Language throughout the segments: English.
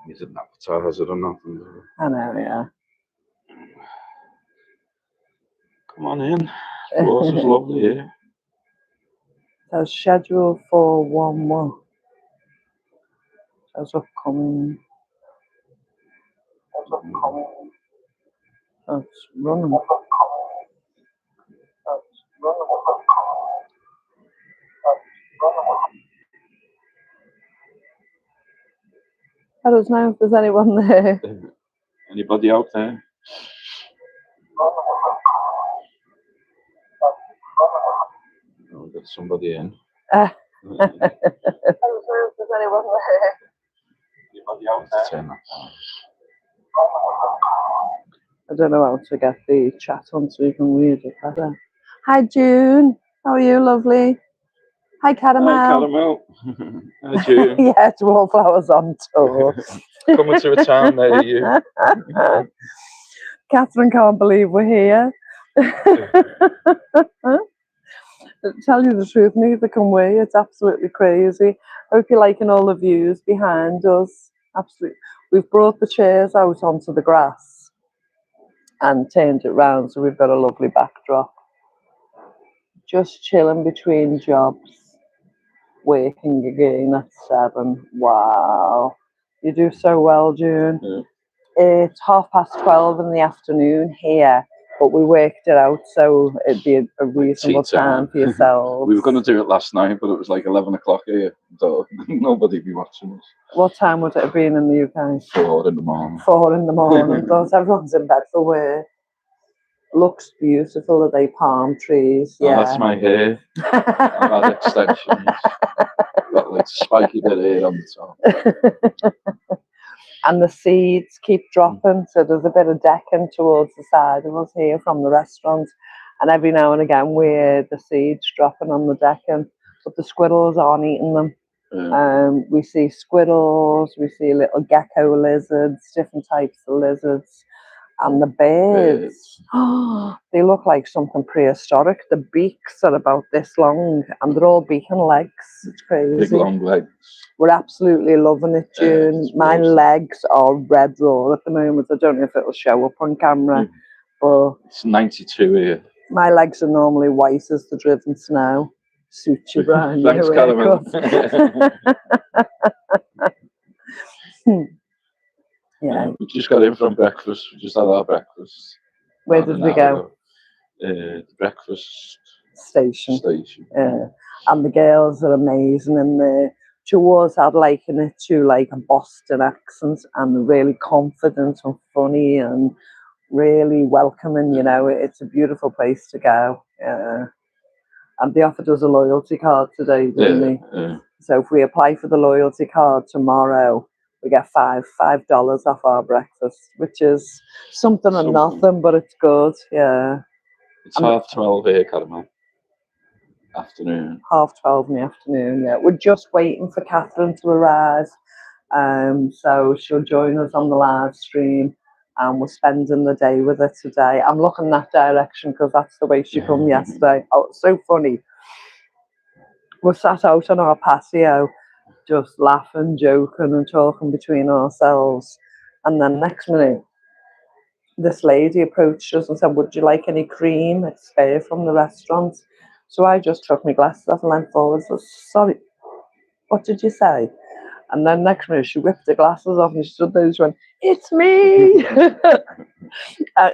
He didn't advertise it or nothing. I know, yeah. Come on in. The water's lovely here. So scheduled for 1 more. That's upcoming. That's running. I don't know if there's anyone there. Anybody out there? Oh, we've got somebody in. I don't know if there's anyone there. Anybody out there? Turn that down. I don't know how to get the chat on so you can read it better. Hi June, how are you, lovely? Hi Caramel. Hi Caramel. Hi June. Yeah, it's Wallflowers on tour. Coming to a town near you. Catherine can't believe we're here. To tell you the truth, neither can we. It's absolutely crazy. Hope you're liking all the views behind us. Absolutely. We've brought the chairs out onto the grass and turned it round, so we've got a lovely backdrop. Just chilling between jobs, working again at 7. Wow. You do so well, June. Yeah. It's 12:30 in the afternoon here, but we worked it out so it'd be a reasonable time for yourselves. We were going to do it last night, but it was like 11 o'clock here, so nobody'd be watching us. What time would it have been in the UK? 4 in the morning. 4 in the morning. Because everyone's in bed for work. Looks beautiful. Are they palm trees? Oh, Yeah. that's my hair. I've had extensions. Got like spiky bit of hair on the top. And the seeds keep dropping, so there's a bit of decking towards the side of us here from the restaurant, and every now and again we hear the seeds dropping on the decking, but the squirrels aren't eating them. Yeah. We see squirrels, we see little gecko lizards, different types of lizards, and the birds. They look like something prehistoric. The beaks are about this long, and they're all beak and legs. It's crazy. Big long legs. We're absolutely loving it, June. My legs are red raw at the moment. I don't know if it'll show up on camera, but it's 92 here. My legs are normally white as the driven snow. Suits you, Brian. Thanks, Caramel. Yeah. We just got in from breakfast. We just had our breakfast. Where did we go? The breakfast station. Yeah. And the girls are amazing in there. Towards I'd liken it to like a Boston accent, and really confident and funny and really welcoming. You know, it's a beautiful place to go. And they offered us a loyalty card today, didn't they? Yeah. So if we apply for the loyalty card tomorrow, we get $5 off our breakfast, which is something and nothing, but it's good. Yeah. It's 12:30 here, Caramel. Afternoon. 12:30 in the afternoon. Yeah, we're just waiting for Catherine to arrive. So she'll join us on the live stream, and we're spending the day with her today. I'm looking that direction because that's the way she come yesterday. Oh, it's so funny. We're sat out on our patio, just laughing, joking, and talking between ourselves. And then next minute, this lady approached us and said, "Would you like any cream? It's spare from the restaurant." So I just took my glasses off and leant forward and said, "Sorry, what did you say?" And then next minute she whipped the glasses off and she stood there and she went, "It's me!"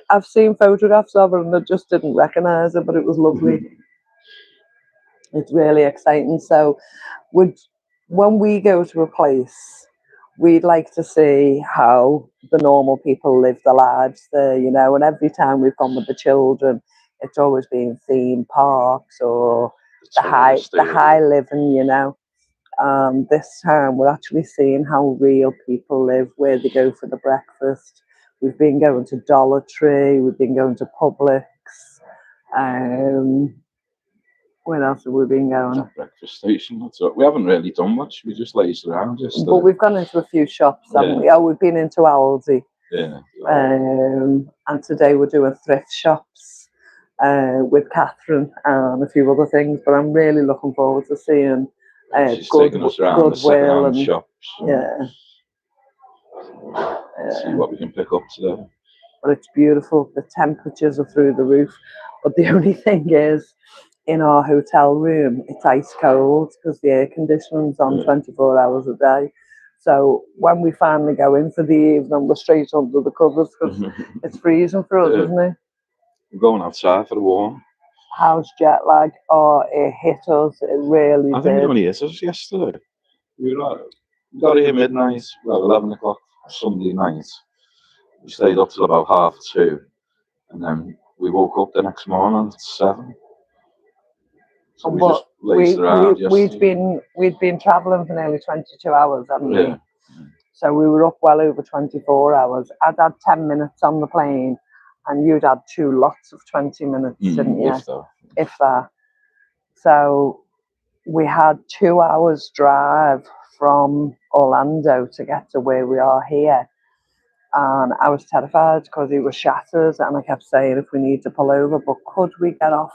I've seen photographs of her and I just didn't recognise her, but it was lovely. It's really exciting. So when we go to a place, we'd like to see how the normal people live their lives there, you know, and every time we've gone with the children, it's always been theme parks or the high living, you know. This time we're actually seeing how real people live, where they go for the breakfast. We've been going to Dollar Tree, we've been going to Publix. Where else have we been going? Breakfast station. That's what. We haven't really done much. We just lazed around. But we've gone into a few shops, haven't we? Oh, we've been into Aldi. Yeah. And today we're doing thrift shops with Catherine and a few other things. But I'm really looking forward to seeing she's taking us around the second-hand shops. Yeah. See what we can pick up today. But it's beautiful. The temperatures are through the roof. But the only thing is, in our hotel room, it's ice cold because the air conditioning's on 24 hours a day. So when we finally go in for the evening, we're straight under the covers because it's freezing for us, isn't it? We're going outside for the warm. How's jet lag? Oh, it hit us. It really I think did. it only hit us yesterday. We got here midnight, well, 11 o'clock Sunday night. We stayed up till about 2:30, and then we woke up the next morning at 7. So we just laced around yesterday. We'd been travelling for nearly 22 hours, hadn't we? Yeah. So we were up well over 24 hours. I'd had 10 minutes on the plane, and you'd had 2 lots of 20 minutes, didn't you? If that. So we had 2 hours drive from Orlando to get to where we are here. And I was terrified because it was shattered, and I kept saying, if we need to pull over, but could we get off?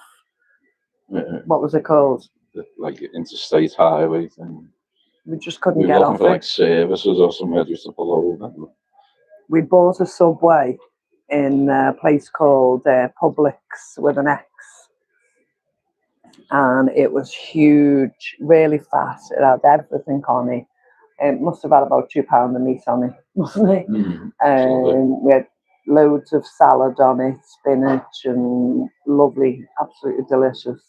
What was it called? Like interstate highway thing. We just couldn't We get were looking off for it. like services or somewhere just to pull over. We bought a Subway in a place called Publix with an X, and it was huge, really fast. It had everything on it. It must have had about £2 of meat on it, mustn't it? We had loads of salad on it, spinach, and lovely, absolutely delicious.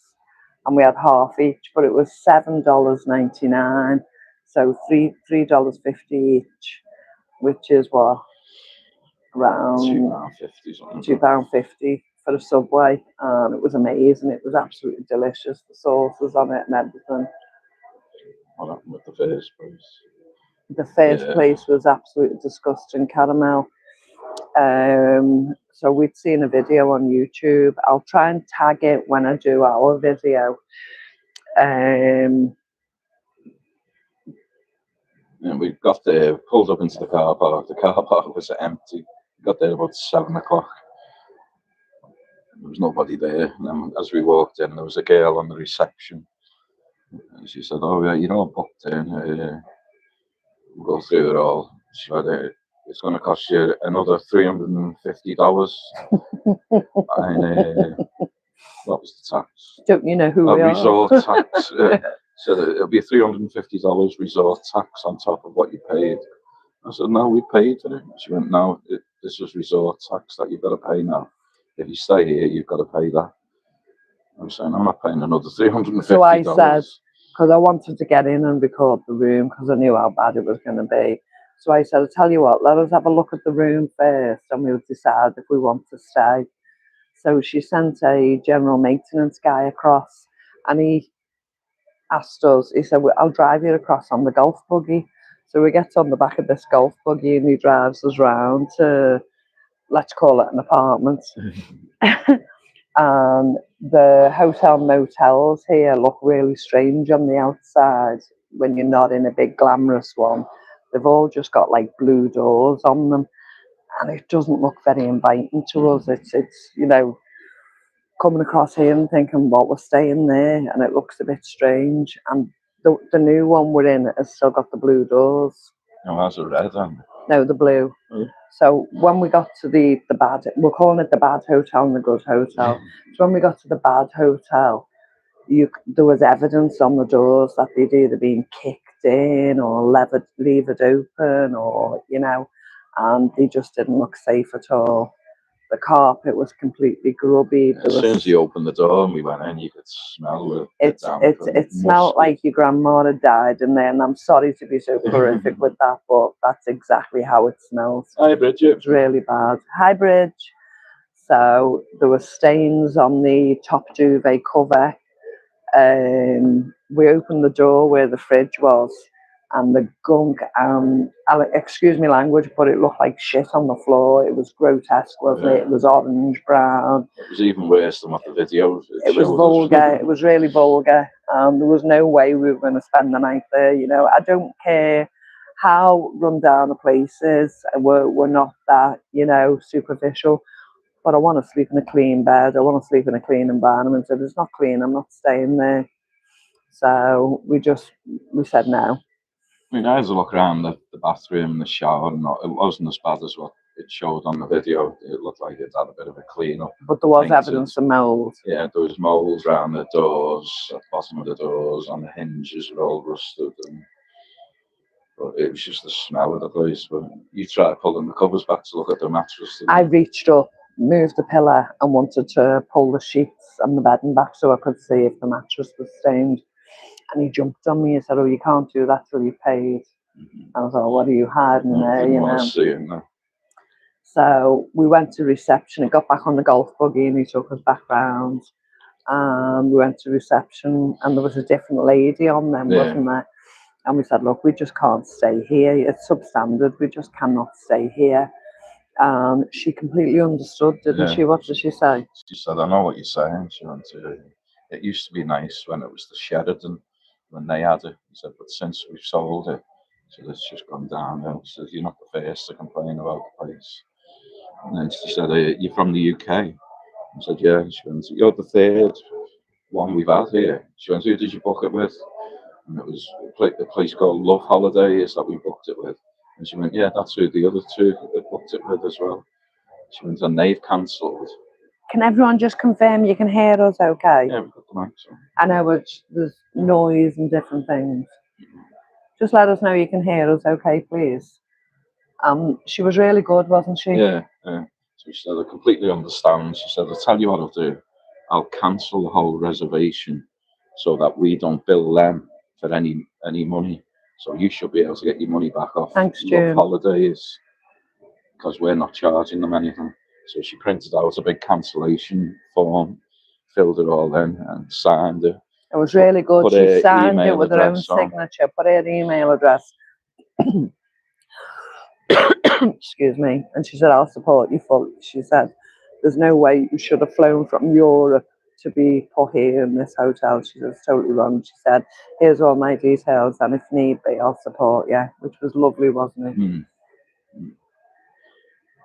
And we had half each, but it was $7.99, so $3.50 each, which is what, around £2.50 for a Subway. And it was amazing. It was absolutely delicious. The sauces on it and everything. What happened with the first place? The first place was absolutely disgusting, caramel. So we'd seen a video on YouTube. I'll try and tag it when I do our video. And we got there, pulled up into the car park. The car park was empty. We got there about 7 o'clock. There was nobody there. And then as we walked in, there was a girl on the reception. And she said, "Oh yeah, you're all booked in. We'll go through it all." She said, "It's going to cost you another $350." And what was the tax? Don't you know who we resort are? Tax. So it'll be $350 resort tax on top of what you paid. I said, "No, we paid for it." She went, "No, this is resort tax that you've got to pay now. If you stay here, you've got to pay that." I'm saying, "I'm not paying another $350." So I said, because I wanted to get in and record the room because I knew how bad it was going to be. So I said, "I'll tell you what, let us have a look at the room first and we'll decide if we want to stay." So she sent a general maintenance guy across, and he asked us, he said, "Well, I'll drive you across on the golf buggy." So we get on the back of this golf buggy and he drives us round to, let's call it an apartment. And the hotel motels here look really strange on the outside when you're not in a big glamorous one. They've all just got like blue doors on them, and it doesn't look very inviting to us. It's coming across here and thinking, "What, we're staying there?" And it looks a bit strange. And the new one we're in has still got the blue doors. No, that's a red one. No, the blue. So when we got to the bad, we're calling it the bad hotel and the good hotel. So when we got to the bad hotel, there was evidence on the doors that they'd either been kicked in or levered open, or and they just didn't look safe at all. The carpet was completely grubby. As soon as you opened the door and we went in, you could smell it smelled like your grandma had died in there, and I'm sorry to be so horrific with that, but that's exactly how it smells. Hi, Bridget. It's really bad. Hi, Bridge. So there were stains on the top duvet cover. We opened the door where the fridge was, and the gunk, excuse me language, but it looked like shit on the floor. It was grotesque, wasn't it? It was orange brown. It was even worse than what the video showed. It was vulgar. It was really vulgar. There was no way we were going to spend the night there. I don't care how run down a place is. We're not that, superficial. But I want to sleep in a clean bed. I want to sleep in a clean environment. If it's not clean, I'm not staying there. So we said no. I mean, I had a look around the bathroom, the shower, and it wasn't as bad as what it showed on the video. It looked like it had a bit of a clean up. But there was Painted. evidence of mould. Yeah, there was mould around the doors, at the bottom of the doors, and the hinges were all rusted. But it was just the smell of the place. But you try pulling the covers back to look at the mattress. I reached up, moved the pillar, and wanted to pull the sheets and the bedding back so I could see if the mattress was stained. And he jumped on me and said, "Oh, you can't do that till you've paid." I was like, "What are you hiding there?" Didn't want to see it, no. So we went to reception and got back on the golf buggy, and he took us back round. We went to reception, and there was a different lady on them, wasn't there? And we said, "Look, we just can't stay here. It's substandard. We just cannot stay here." She completely understood, didn't she? What did she say? She said, "I know what you're saying." She went to, "It used to be nice when it was the Sheridan, when they had it." She said, "But since we've sold it," she said, "it's just gone downhill." She said, "You're not the first to complain about the place." And then she said, "You're from the UK?" I said, "Yeah." She went, "You're the third one we've had here." She went, "Who did you book it with?" And it was a place called Love Holidays that we booked it with. And she went, "Yeah, that's who the other two that booked it with as well." She went, "And they've cancelled." Can everyone just confirm you can hear us okay? Yeah, we've got the mics on. I know there's noise and different things. Just let us know you can hear us okay, please. She was really good, wasn't she? Yeah. So she said, "I completely understand." She said, "I'll tell you what I'll do. I'll cancel the whole reservation so that we don't bill them for any money. So you should be able to get your money back off Thanks, Love June. Holidays because we're not charging them anything." So she printed out a big cancellation form, filled it all in, and signed it. It was really good. Put She her signed it email with her own address on. signature, put her email address. Excuse me. And she said, "I'll support you fully." She said, "There's no way you should have flown from Europe to be put here in this hotel." She said, "It's totally wrong." She said, "Here's all my details, and if need be, I'll support you," which was lovely, wasn't it?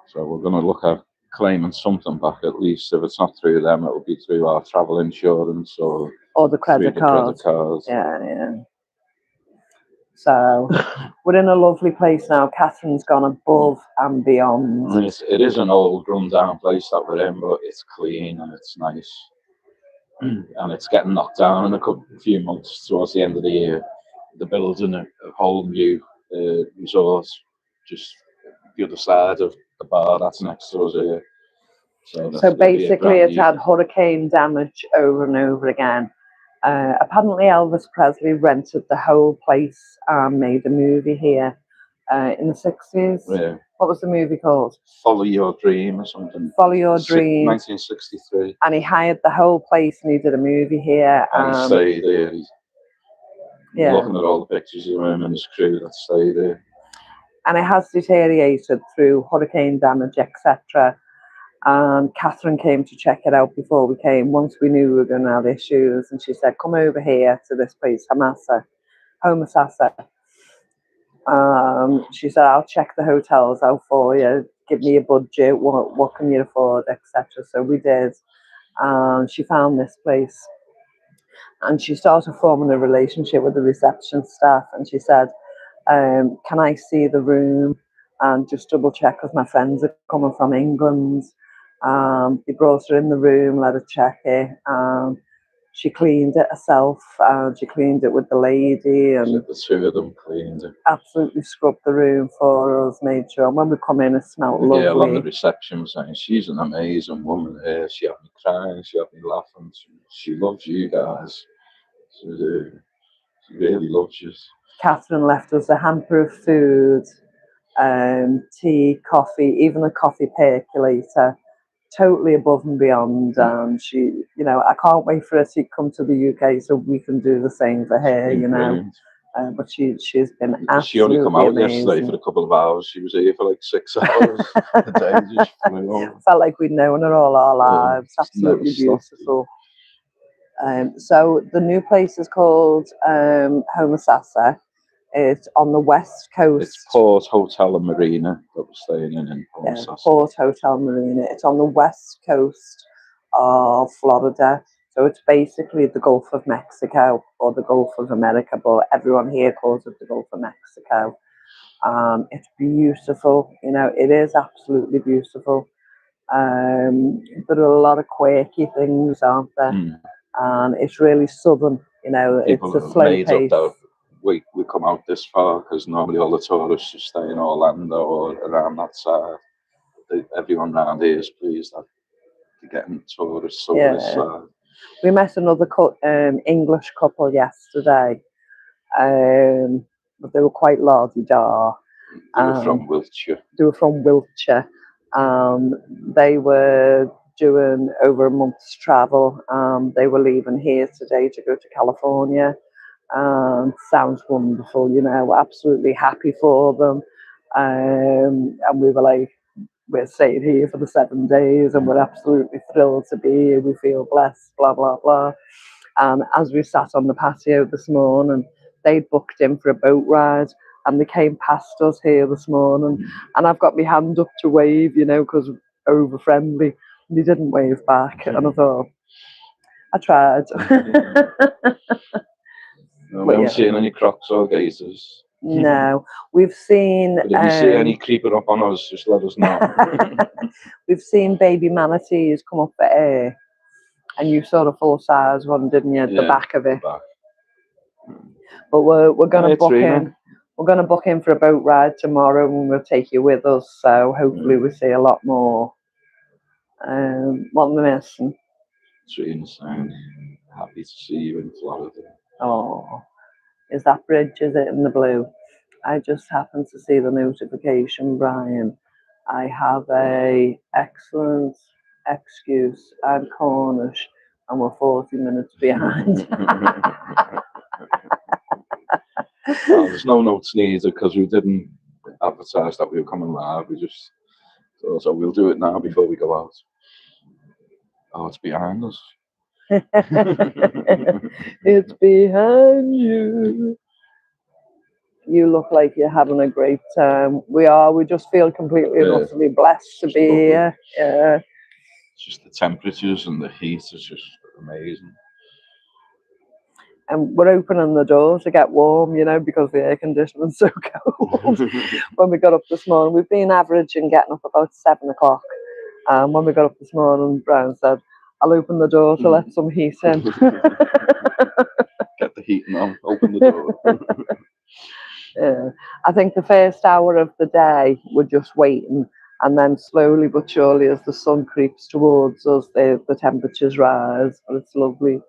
So we're going to look at claiming something back at least. If it's not through them, it will be through our travel insurance or the credit card. Yeah. So we're in a lovely place now. Catherine's gone above and beyond. I mean, it is an old, run-down place that we're in, but it's clean and it's nice. And it's getting knocked down in a few months towards the end of the year. They're building a whole new resort just the other side of the bar that's next to us here. So basically, it's had hurricane damage over and over again. Apparently, Elvis Presley rented the whole place and made a movie here in the 60s. Yeah. What was the movie called? Follow Your Dream or something. Follow Your Dream. 1963. And he hired the whole place and he did a movie here. And he stayed there. Looking at all the pictures of him and his crew that stayed there. And it has deteriorated through hurricane damage, etc. And Catherine came to check it out before we came. Once we knew we were going to have issues, and she said, "Come over here to this place, Homemaker." She said, "I'll check the hotels out for you. Give me a budget. What can you afford, etc." So we did. She found this place, and she started forming a relationship with the reception staff. And she said, "Can I see the room and just double check because my friends are coming from England?" They brought her in the room, let her check it. She cleaned it herself. She cleaned it with the lady, and the two of them cleaned it. Absolutely scrubbed the room for us, made sure. And when we come in, it smelled lovely. The girl on the reception was saying, "She's an amazing woman here. She had me crying, she had me laughing. She loves you guys. She really loves you." Catherine left us a hamper of food, tea, coffee, even a coffee percolator. Totally above and beyond. She, I can't wait for her to come to the UK so we can do the same for her, but she's been absolutely She only come out amazing. yesterday for a couple of hours. She was here for like 6 hours a day. Just flew on. Felt like we'd known her all our lives. Absolutely beautiful. So the new place is called Homemaker. It's on the west coast. It's Port Hotel and Marina that we're staying in Homemaker. Port Hotel Marina. It's on the west coast of Florida. So it's basically the Gulf of Mexico or the Gulf of America, but everyone here calls it the Gulf of Mexico. It's beautiful, you know, it is absolutely beautiful. There are a lot of quirky things, aren't there? And it's really southern, you know, People it's a have slow made up pace. that we come out this far because normally all the tourists just stay in Orlando or around that side. Everyone around here is pleased that they're getting tourists over this Yeah. side. We met another English couple yesterday, but they were quite lardy-da. They were from Wiltshire. They were from Wiltshire. They were doing over a month's travel. They were leaving here today to go to California. Sounds wonderful, you know, absolutely happy for them. And we were like, we're staying here for the 7 days and we're absolutely thrilled to be here. We feel blessed, blah, blah, blah. And as we sat on the patio this morning, they'd booked in for a boat ride and they came past us here this morning. And I've got my hand up to wave, you know, because over friendly. And he didn't wave back. And I thought, I tried. No, we haven't seen any crocs or gators. No, we've seen. But if you see any creeping up on us, just let us know. We've seen baby manatees come up for air, and you saw the full size one, didn't you? The back of it. Back. But we're going to book in. We're going to book in for a boat ride tomorrow, and we'll take you with us. So hopefully we see a lot more. What am I missing? Trina saying, happy to see you in Florida. Oh, is that bridge? Is it in the blue? I just happened to see the notification, Brian. I have a excellent excuse. I'm Cornish, and we're 40 minutes behind. Well, there's no notes needed because we didn't advertise that we were coming live. We just thought, so we'll do it now before we go out. Oh, it's behind us. It's behind you. You look like you're having a great time. We are. We just feel completely and utterly blessed to be here. Yeah. It's just the temperatures and the heat is just amazing. And we're opening the door to get warm, you know, because the air conditioning's so cold. When we got up this morning, we've been averaging getting up about 7 o'clock. When we got up this morning, Brown said, I'll open the door to let some heat in. Get the heating on, open the door. Yeah. I think the first hour of the day, we're just waiting. And then slowly but surely, as the sun creeps towards us, the temperatures rise. And it's lovely.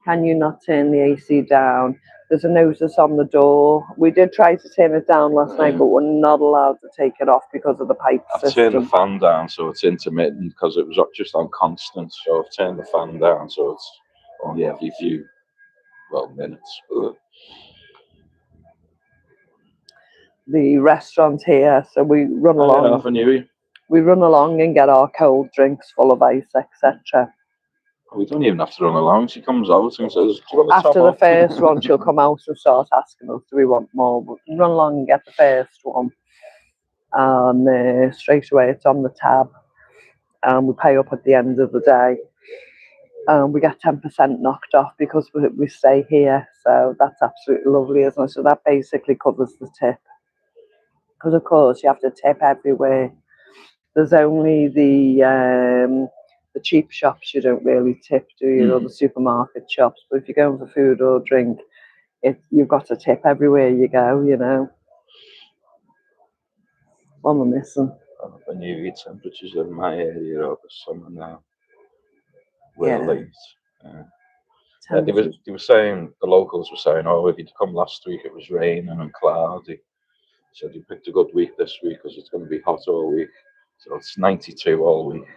Can you not turn the AC down? There's a notice on the door. We did try to turn it down last night, but we're not allowed to take it off because of the pipe system. I've turned the fan down so it's intermittent because it was just on constant. So I've turned the fan down so it's only every few, minutes. The restaurant here, so we run along. We run along and get our cold drinks full of ice, etc. We don't even have to run along. She comes out and says, do you want after the first one, she'll come out and start asking us, do we want more? But we run along and get the first one. And straight away, it's on the tab. And we pay up at the end of the day. We get 10% knocked off because we stay here. So that's absolutely lovely, isn't it? So that basically covers the tip. Because, of course, you have to tip everywhere. There's only the cheap shops you don't really tip, do you? Or the supermarket shops. But if you're going for food or drink, you've got to tip everywhere you go, you know. What am I missing? The new temperatures in my area over summer now. We're late. They were saying, the locals were saying, oh, if you'd come last week, it was raining and cloudy. So they picked a good week this week because it's going to be hot all week. So it's 92 all week.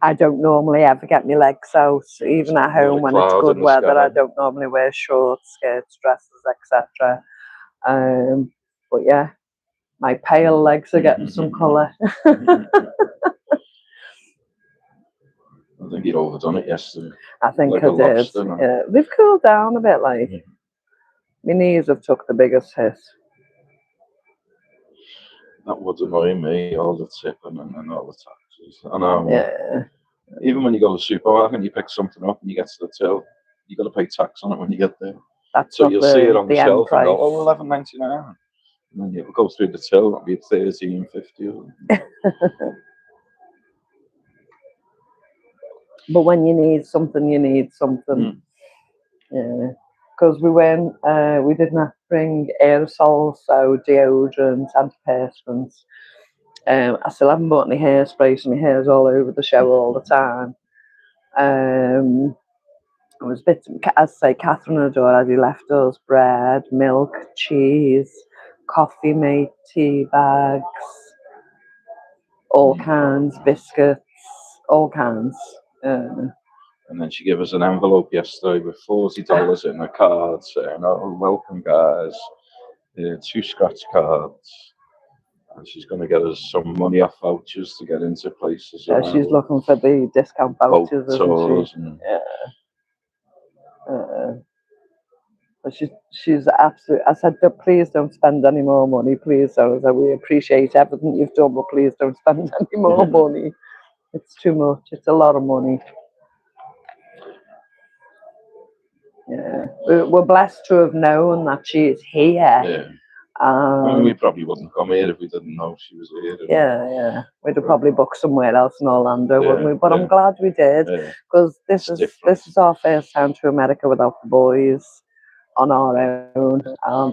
I don't normally ever get my legs out, even at home when it's good weather. I don't normally wear shorts, skirts, dresses, etc. But yeah, my pale legs are getting some colour. I think you'd overdone it yesterday. I think I did. Yeah, they've cooled down a bit, like. My knees have took the biggest hit. That would annoy me, all the tipping and all the taxes. I know. Yeah. Even when you go to the supermarket and you pick something up and you get to the till, you got to pay tax on it when you get there. That's So not you'll see it on the the end shelf and price. go, oh, 11.99. And then you go through the till, it'll be 13.50. But when you need something, you need something. Yeah. Because we didn't have to bring aerosols, so deodorant, antiperspirants. I still haven't bought any hairspray, so my hair's all over the show all the time. It was bits, as I say, Catherine had already left us bread, milk, cheese, coffee mate, tea bags, all kinds, biscuits, all kinds. And then she gave us an envelope yesterday with $40 in a card saying, oh, welcome guys, 2 scratch cards. And she's going to get us some money off vouchers to get into places. Yeah, she's looking for the discount vouchers, isn't she? But she's absolutely. I said, please don't spend any more money, please. So we appreciate everything you've done, but please don't spend any more money. It's too much. It's a lot of money. Yeah, we're blessed to have known that she is here. Yeah. I mean, we probably wouldn't come here if we didn't know she was here. Yeah. We'd have probably booked somewhere else in Orlando, wouldn't we? But I'm glad we did, because this is our first time to America without the boys on our own.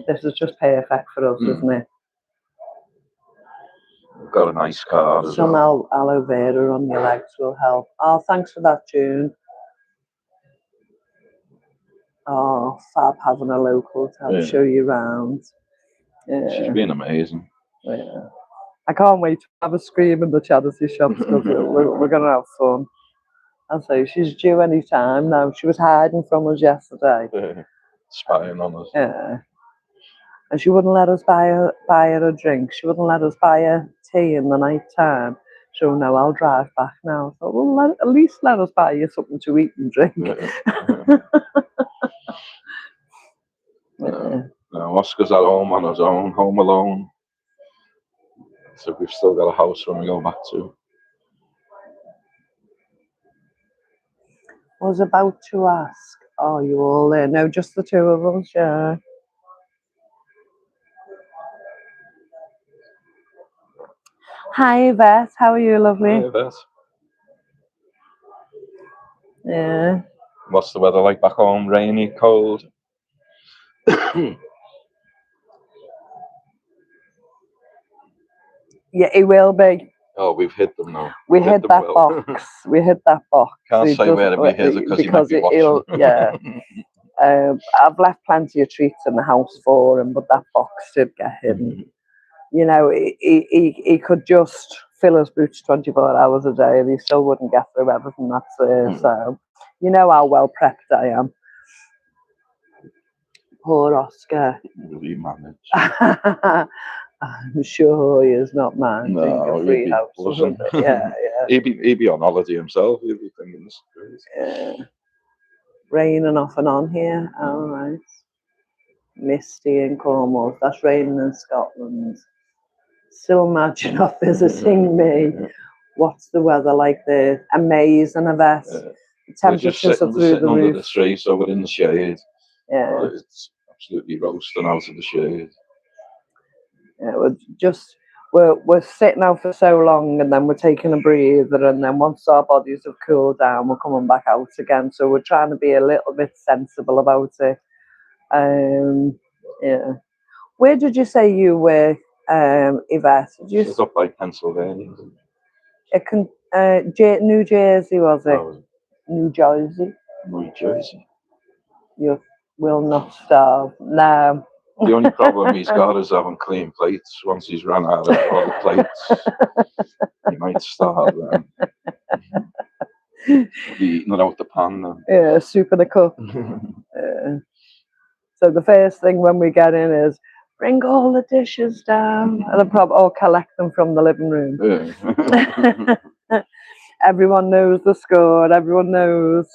This is just perfect for us, isn't it? We've got a nice car. Some aloe vera on your legs will help. Oh, thanks for that, June. Oh, fab having a local to help show you around. Yeah. She's been amazing. Yeah. I can't wait to have a scream in the charity shops, because we're going to have fun. I'll say she's due any time now. She was hiding from us yesterday. Spying on us. Yeah. And she wouldn't let us buy her a drink. She wouldn't let us buy her tea in the night time. So no, I'll drive back now. So well, at least let us buy you something to eat and drink. No, Oscar's at home on his own, home alone. So we've still got a house when we go back to. I was about to ask, are you all there? No, just the two of us, yeah. Hi, Yvette. How are you, lovely? Hi, Yvette. Yeah. What's the weather like back home? Rainy, cold? Yeah, it will be. Oh, we've hit them now. We hit that box. We hit that box. Can't say where we hit it because he might be watching. Yeah. I've left plenty of treats in the house for him, but that box did get hidden. You know, he could just fill his boots 24 hours a day and he still wouldn't get through everything that's there. So, you know how well prepped I am. Poor Oscar. Really managed. I'm sure he is not managing a free house. Yeah. He'd be on holiday himself. He'd be thinking this is crazy. Raining off and on here. All right. Misty in Cornwall. That's raining in Scotland. Still imagine of visiting me. What's the weather like there? Amazing, Yvette. Temperatures are through the roof. Under the tree, so we're in the shade. Yeah. It's absolutely roasting out of the shade. Yeah, we're sitting out for so long, and then we're taking a breather, and then once our bodies have cooled down, we're coming back out again. So we're trying to be a little bit sensible about it. Yeah. Where did you say you were, Yvette? It's up by Pennsylvania. New Jersey, was it? Oh. New Jersey. New Jersey. You will not starve. No. The only problem he's got is having clean plates. Once he's run out of all the plates, he might starve then. He'll be eating it out the pan then. Yeah, soup in a cup. So the first thing when we get in is bring all the dishes down, and then probably all collect them from the living room. Yeah. Everyone knows the score. Everyone knows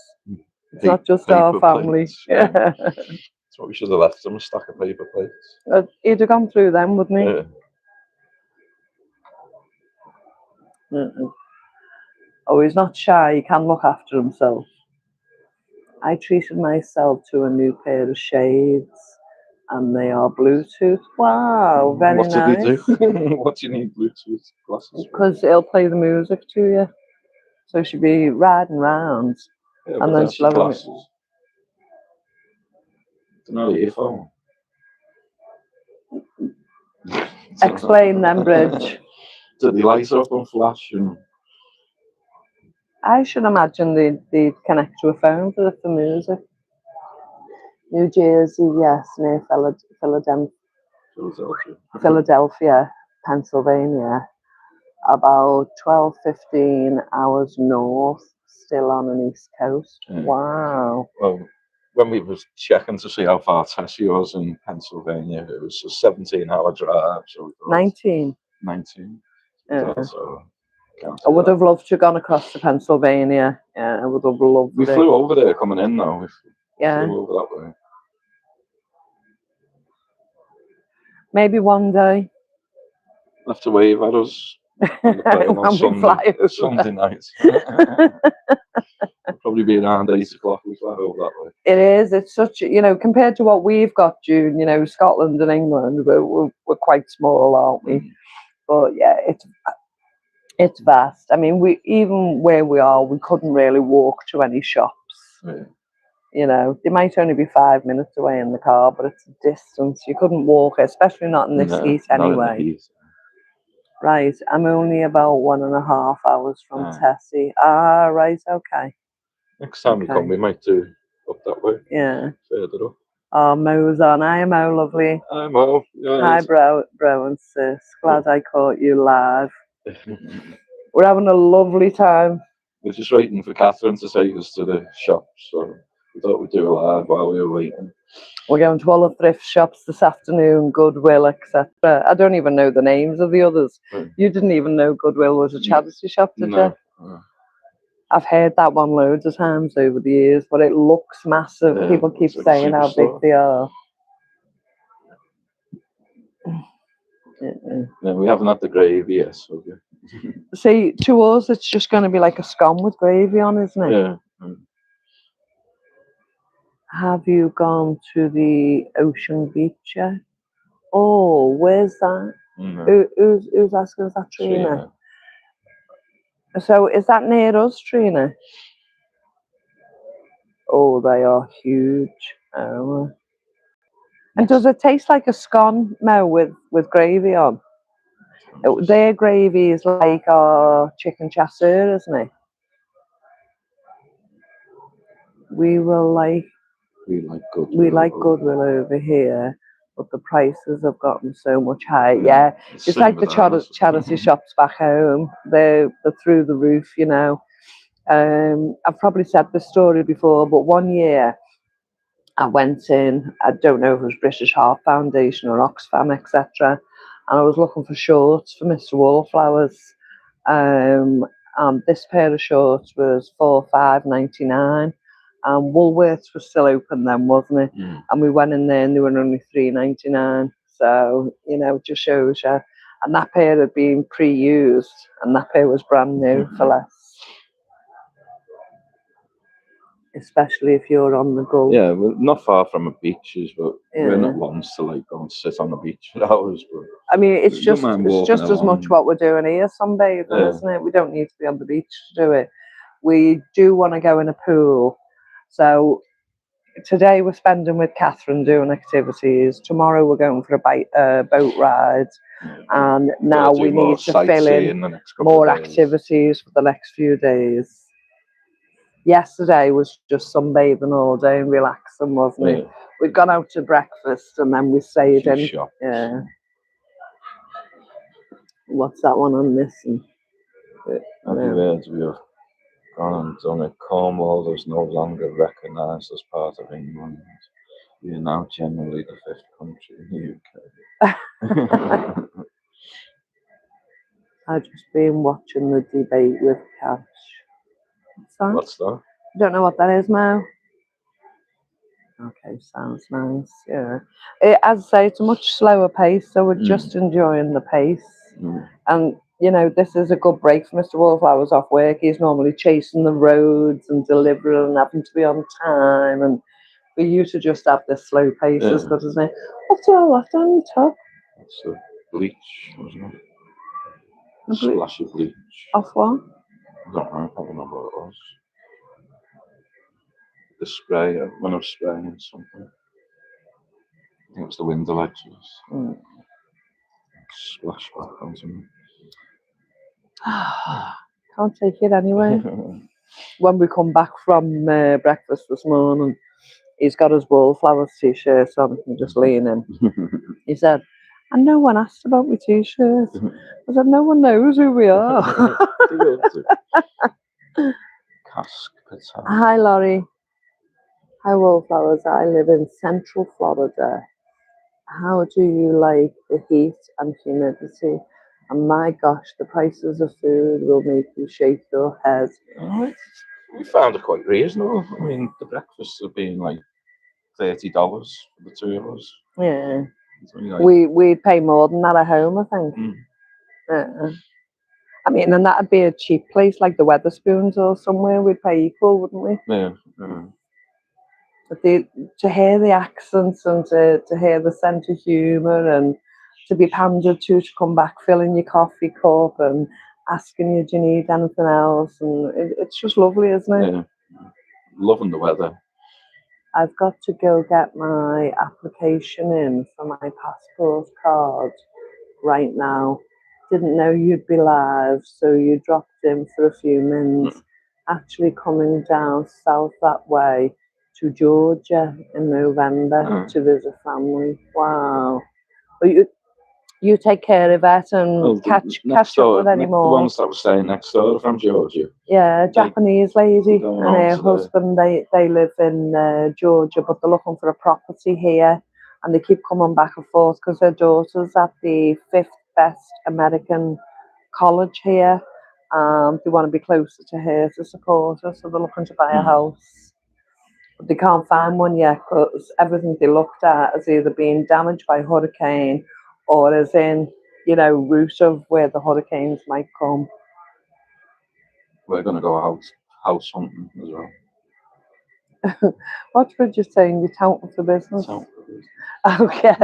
it's not just our family. Plates, yeah. That's what we should have left them, a stack of paper plates. He'd have gone through them, wouldn't he? Yeah. Oh, he's not shy. He can look after himself. I treated myself to a new pair of shades, and they are Bluetooth. Wow, very What did he nice. do? What do you need Bluetooth glasses for? Because it'll play the music to you. So she'll be riding round, Yeah, and but then that's she'll your have glasses. It's not your phone. Explain then, Bridge. Do the lights up and flash and I should imagine they'd connect to a phone for the music. New Jersey, yes, near Philadelphia, Pennsylvania. About 12, 15 hours north, still on an east coast. Yeah. Wow. Well, when we was checking to see how far Tessie was in Pennsylvania, it was a 17-hour drive. So we thought 19. 19. Yeah. So I would have loved to have gone across to Pennsylvania. Yeah, I would have loved we it. flew over there coming in though. We Yeah. flew over that way. Maybe one day. We'll have to wave at us on the plane on Sunday night. It'll probably be around 8 o'clock we fly over that way. It is. It's such, compared to what we've got, June, Scotland and England, we're quite small, aren't we? But yeah, it's vast. I mean, even where we are, we couldn't really walk to any shops. Yeah. They might only be 5 minutes away in the car, but it's a distance. You couldn't walk, especially not in this heat anyway. Not in the heat. Right, I'm only about 1.5 hours from Tessie. Ah, right, okay. Next time we come, we might do up that way. Yeah. Further up. Oh, Mo's on. Hi, Mo, lovely. Hi, Mo. Hi, bro and sis. Glad I caught you live. We're having a lovely time. We're just waiting for Catherine to take us to the shop, so we thought we'd do a live while we were waiting. We're going to all the thrift shops this afternoon, Goodwill, etc. I don't even know the names of the others. You didn't even know Goodwill was a charity shop, did you? No. I've heard that one loads of times over the years, but it looks massive. Yeah, People keep like saying how big they are. No, we haven't had the gravy yet, so See, to us, it's just going to be like a scone with gravy on, isn't it? Yeah. Have you gone to the Ocean Beach yet? Oh, where's that? Who's asking us that, Trina? So is that near us, Trina? Oh, they are huge. Oh. And does it taste like a scone, Mo, with gravy on? Their gravy is like our chicken chasseur, isn't it? We like Goodwill over here, but the prices have gotten so much higher. Yeah, it's like the charity shops back home. They're through the roof, I've probably said this story before, but one year I went in, I don't know if it was British Heart Foundation or Oxfam, etc. And I was looking for shorts for Mr. Wallflowers. This pair of shorts was £4.99. Woolworths was still open then, wasn't it? And we went in there and they were only £3.99. So, it just shows you. And that pair had been pre-used, and that pair was brand new for less. Especially if you're on the go. Yeah, we're not far from the beaches, but we're not ones to go and sit on the beach for hours. But I mean, it's just as much what we're doing here, sunbathing, isn't it? We don't need to be on the beach to do it. We do want to go in a pool. So today we're spending with Catherine doing activities. Tomorrow we're going for a boat ride. And now we need to fill in more activities for the next few days. Yesterday was just sunbathing all day and relaxing, wasn't it? We'd gone out to breakfast and then we stayed in. Yeah. What's that one I'm missing? Have you heard we have gone and done it? Cornwall is no longer recognised as part of England. We are now generally the 5th country in the UK. I've just been watching the debate with Cash. What's that? I don't know what that is, Mo. Okay, sounds nice. Yeah. As I say, it's a much slower pace, so we're just enjoying the pace. And you know, this is a good break for Mr. Wallflowers off work. He's normally chasing the roads and delivering and having to be on time. And for you to just have this slow pace is Yeah. good, isn't it? What's all left on your top? It's the bleach, wasn't it? The blue Splash of bleach. off one? I can't remember what it was. The spray, when I was spraying something. I think it was the window ledges. Mm. Splash back onto me. Can't take it anyway. When we come back from breakfast this morning, he's got his Wallflowers t-shirt on and just leaning. He said, and no one asked about my t-shirt. I said, no one knows who we are. Cask potato. Hi, Laurie. Hi, Wallflowers. I live in Central Florida. How do you like the heat and humidity? And my gosh, the prices of food will make you shake your head. We found it quite reasonable. I mean, the breakfasts have been like $30 for the two of us. Yeah. It's only like, We'd pay more than that at home, I think. Yeah. I mean, and that'd be a cheap place like the Weatherspoons or somewhere. We'd pay equal, wouldn't we? yeah. But to hear the accents and to hear the sense of humour and to be pandered to come back filling your coffee cup and asking you, do you need anything else? And it's just lovely, isn't it? Yeah. Loving the weather. I've got to go get my application in for my passport card right now. Didn't know you'd be live, so you dropped in for a few minutes. Actually coming down south that way to Georgia in November to visit family. Wow. Well, you take care of it and catch up with any The more. ones that were staying next door from Georgia. Yeah, Japanese lady don't and her know, husband, they live in Georgia, but they're looking for a property here, and they keep coming back and forth because their daughter's at the fifth best American college here. They want to be closer to her to support her, so they're looking to buy a house. But they can't find one yet because everything they looked at has either been damaged by hurricane or is in, you know, route of where the hurricanes might come. We're going to go house hunting as well. What were you saying? You're touting for business? Touting for business. Okay.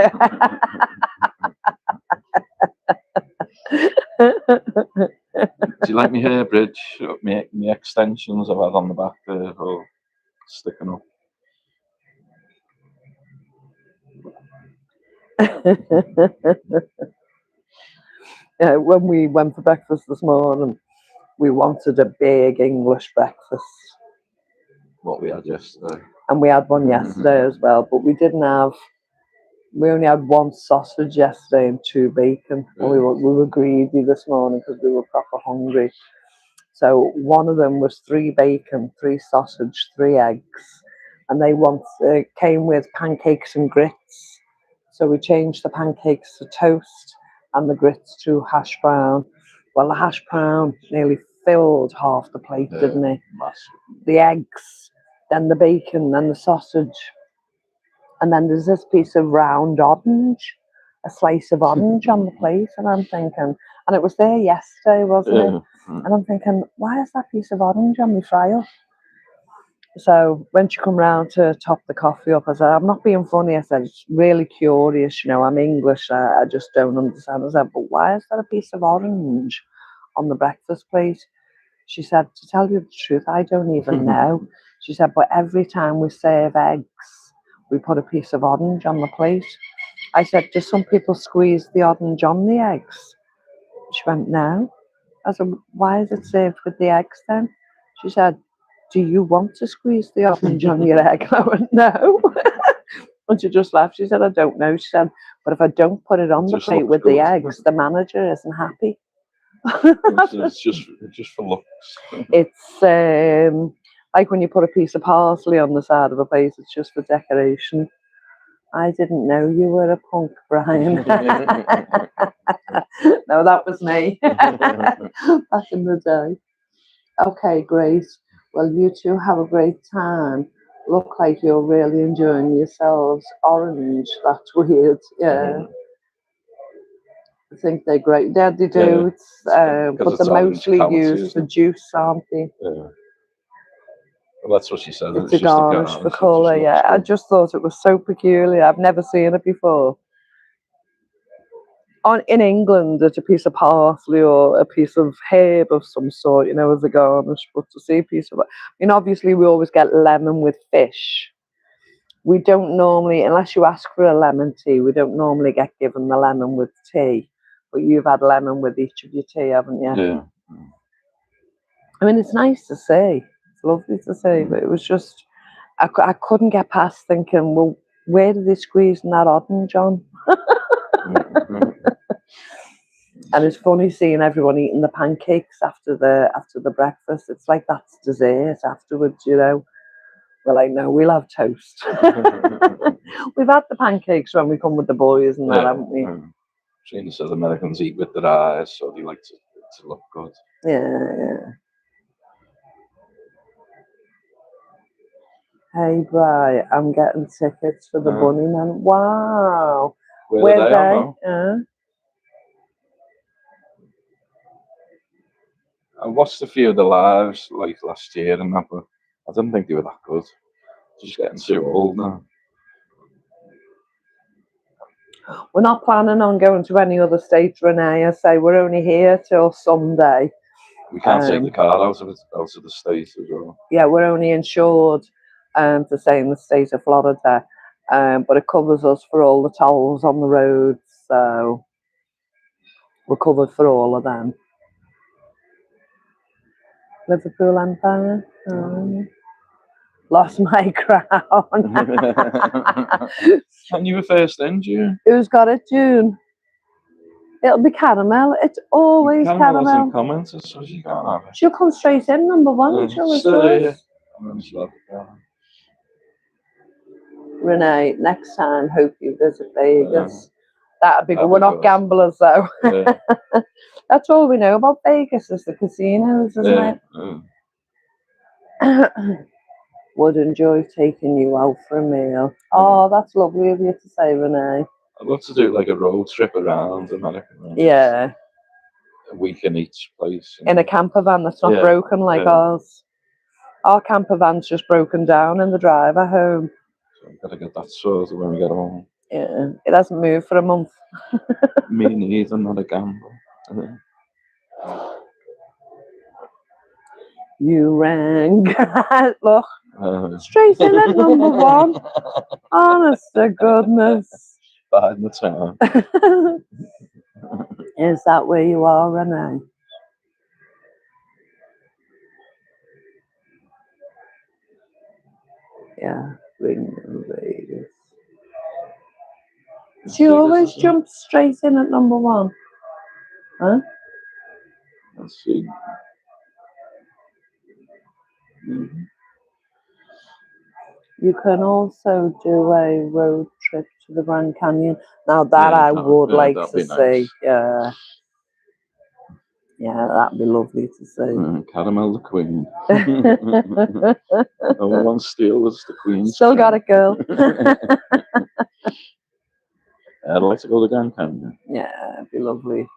Do you like my hair bridge? My extensions I've had on the back there all sticking up. Yeah, when we went for breakfast this morning, we wanted a big English breakfast. What we had yesterday. And we had one yesterday as well, but we only had one sausage yesterday and 2 bacon. And we were greedy this morning because we were proper hungry. So one of them was 3 bacon, 3 sausage, 3 eggs. And they came with pancakes and grits. So we changed the pancakes to toast and the grits to hash brown. Well, the hash brown nearly filled half the plate, didn't it? Massive. The eggs, then the bacon, then the sausage. And then there's this piece of round orange, a slice of orange on the plate. And I'm thinking, and it was there yesterday, wasn't it? And I'm thinking, why is that piece of orange on my fryer? So when she come round to top the coffee up, I said, I'm not being funny. I said, it's really curious, you know, I'm English. I just don't understand. I said, but why is there a piece of orange on the breakfast plate? She said, to tell you the truth, I don't even know. She said, but every time we serve eggs, we put a piece of orange on the plate. I said, do some people squeeze the orange on the eggs? She went, no. I said, why is it served with the eggs then? She said, do you want to squeeze the orange on your egg? I went, no. And she just laughed. She said, I don't know. She said, but if I don't put it on the plate with the eggs, the manager isn't happy. It's just for looks. It's like when you put a piece of parsley on the side of a plate, it's just for decoration. I didn't know you were a punk, Brian. No, that was me back in the day. Okay, great. Well, you two have a great time. Look like you're really enjoying yourselves. Orange, that's weird. Yeah. I think they're great. Yeah, they do. Yeah, It's, because but it's they're orange mostly calici, used for isn't it? juice, aren't they? Yeah. Well, that's what she said. It's It's a just a garnish for garnish. It just colour, looks yeah. I good. just thought it was so peculiar. I've never seen it before. In England, it's a piece of parsley or a piece of herb of some sort, as a garnish. But to see a piece of it, obviously we always get lemon with fish. We don't normally, unless you ask for a lemon tea, we don't normally get given the lemon with tea. But you've had lemon with each of your tea, haven't you? Yeah. I mean, it's nice to see. It's lovely to see, but it was just, I couldn't get past thinking, well, where did they squeeze in that odding, John? And it's funny seeing everyone eating the pancakes after the breakfast. It's like that's dessert afterwards, We're like, no, we'll have toast. We've had the pancakes when we come with the boys and that, haven't we? Trina says Americans eat with their eyes, so they like to look good. Yeah. Hey, Bri, I'm getting tickets for the Bunny Man. Wow. Where are they? I watched a few of the lives like last year and that, but I didn't think they were that good. Just getting too old now. We're not planning on going to any other states, Renee. I say we're only here till Sunday. We can't take the car out of the state as well. Yeah, we're only insured to stay in the state of Florida, but it covers us for all the tolls on the roads, so we're covered for all of them. Liverpool Empire. Lost my crown. And you were first in June. Who's got it, June? It'll be Caramel. It's always Caramel. Hasn't commented, so she can't have it. She'll come straight in, number one. Renee, next time, hope you visit Vegas. That'd be good. We're not gamblers, though. Yeah. That's all we know about Vegas is the casinos, isn't it? Would enjoy taking you out for a meal. Oh, that's lovely of you to say, Renee. I'd love to do like a road trip around America. Yeah. A week in each place. In a camper van that's not broken like ours. Our camper van's just broken down in the drive at home. So we've got to get that sorted when we get home. Yeah, it hasn't moved for a month. Me neither, not a gamble. You rang. Look, straight in at number one. Honest to goodness. Biding the time. Is that where you are, Renee? Yeah, ring Vegas. She always jumps straight in at number one. Huh? Let's see. You can also do a road trip to the Grand Canyon. Now that I would like to see. Yeah. Yeah, that'd be lovely to see. Caramel the Queen. No one steals the Queen. Still got it, girl. I'd like to go to Grand Canyon. Yeah, it'd be lovely.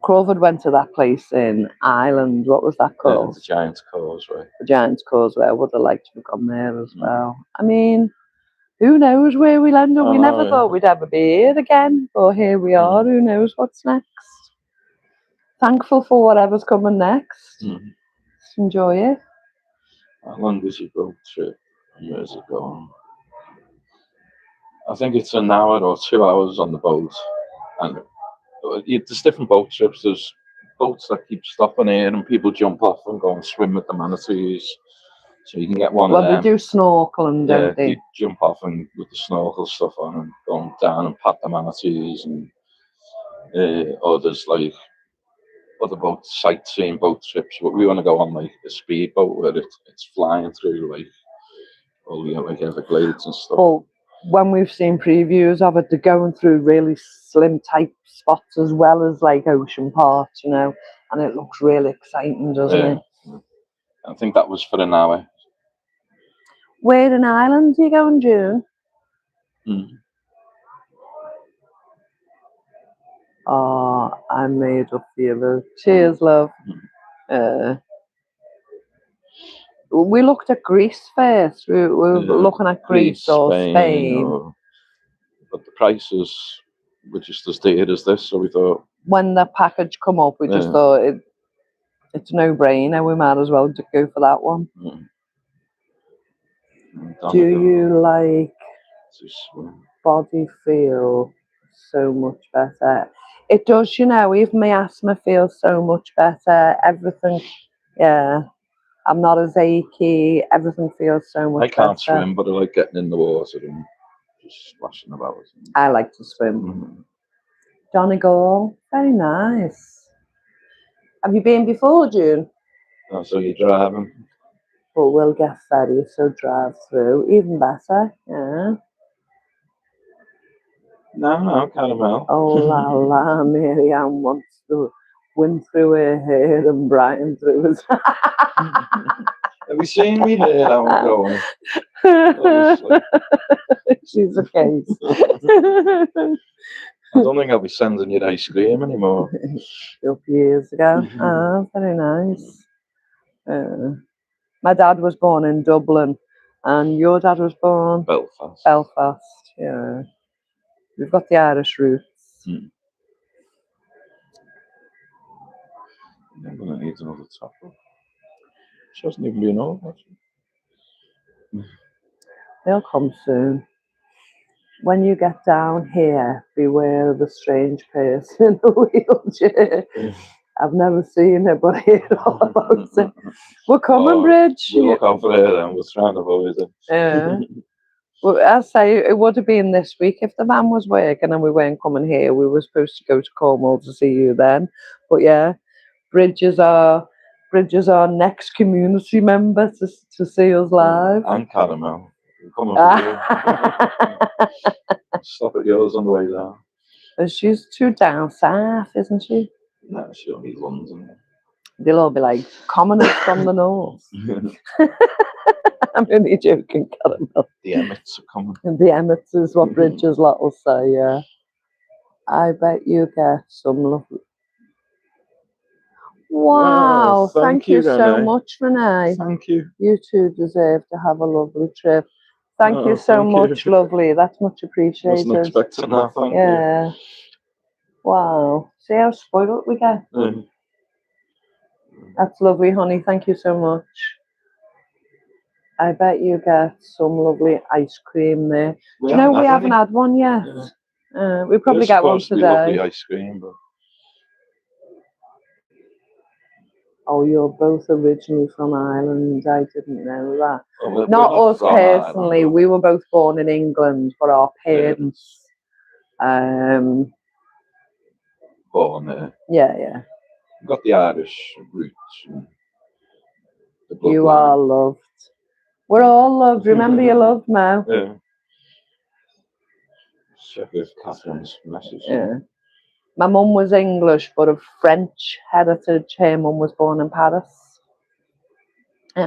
Crawford went to that place in Ireland. What was that called? The Giant's Causeway. The Giant's Causeway. I would have liked to have gone there as well. I mean, who knows where we'll end up? We never thought we'd ever be here again, but here we are. Who knows what's next? Thankful for whatever's coming next. Just enjoy it. How long is your road trip? Where's it going? I think it's an hour or 2 hours on the boat. And there's different boat trips. There's boats that keep stopping here and people jump off and go and swim with the manatees. So you can get one of them. Well, they do snorkeling, don't they? You jump off and with the snorkel stuff on and go down and pat the manatees. And or there's like other boats, sightseeing boat trips. But we want to go on like a speedboat where it's flying through like all the like Everglades and stuff. Well, when we've seen previews of it, they're going through really slim type spots as well as like ocean parts, and it looks really exciting, doesn't it? I think that was for an hour. Where in Ireland do you go in June? Oh, I made up for you, love. Cheers, love. We looked at Greece first. We were looking at Greece or Spain. But the prices were just as dear as this, so we thought when the package come up, we just thought it's no brainer. We might as well just go for that one. Do you like body feel so much better? It does, you know. Even my asthma feels so much better. Everything, yeah. I'm not as achy. Everything feels so much better. I can't swim, but I like getting in the water and just splashing about. I like to swim. Donegal, very nice. Have you been before, June? Oh, so you're driving? But we'll get ferry, so drive through. Even better, yeah. No, caramel. Oh la la, Mary-Ann wants to win through her hair and brighten through his. Have you seen me hair? How I'm going? She's a case. I don't think I'll be sending you ice cream anymore. Up years ago. Ah, very nice. My dad was born in Dublin, and your dad was born Belfast. Belfast, yeah. We've got the Irish roots. I'm gonna need another top. She hasn't even been over. They'll come soon. When you get down here, beware the strange person in a wheelchair. I've never seen it, but I hear all about it. We're coming, Bridge. We'll look out for her then. We'll try and avoid it. Yeah. Well, I'll say it would have been this week if the man was working and we weren't coming here. We were supposed to go to Cornwall to see you then. But yeah, Bridge is our next community member to see us live. And Caramel. Come on. Stop at yours on the way down. She's too down south, isn't she? No, she'll be London. They'll all be like, commoners from the north. I'm only joking, Caramel. The Emmets are coming. And the Emmets is what Bridges lot will say, yeah. I bet you get some lovely. Wow, thank you so much, Renee. Thank you. You two deserve to have a lovely trip. Thank you so much, lovely. That's much appreciated. Wasn't expecting that, thank you. Wow. See how spoiled we get? That's lovely, honey. Thank you so much. I bet you get some lovely ice cream there. Do you know we haven't had one yet? Yeah. We probably get one today. Lovely ice cream, but... Oh, you're both originally from Ireland. I didn't know that. Oh, not us personally. Ireland. We were both born in England, but our parents. Born there. Yeah. We've got the Irish roots. You are loved. We're all loved. Remember, you're loved now. Yeah. Check with Catherine's message. Yeah. My mum was English, but of French heritage. Her mum was born in Paris.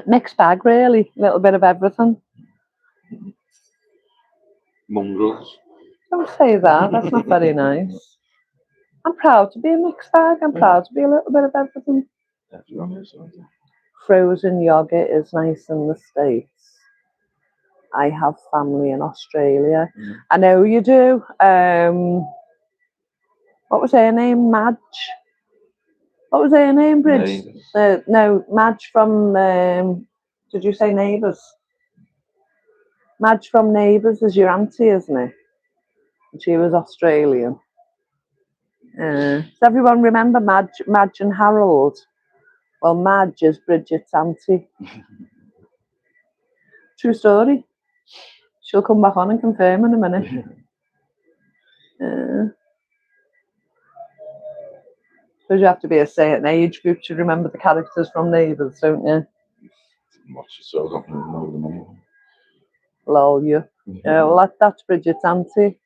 Mixed bag, really. A little bit of everything. Mongrels. Don't say that. That's not very nice. I'm proud to be a mixed bag. I'm proud to be a little bit of everything. Everyone is. Frozen yogurt is nice in the States. I have family in Australia. I know you do. What was her name? Madge? What was her name, Bridge? No, Madge from, did you say Neighbours? Madge from Neighbours is your auntie, isn't it? She was Australian. Does everyone remember Madge and Harold? Well, Madge is Bridget's auntie. True story. She'll come back on and confirm in a minute. So you have to be a certain age group to remember the characters from Neighbours, don't you? Much so, I don't know the name. Lol, you. Yeah, well, that's Bridget's auntie.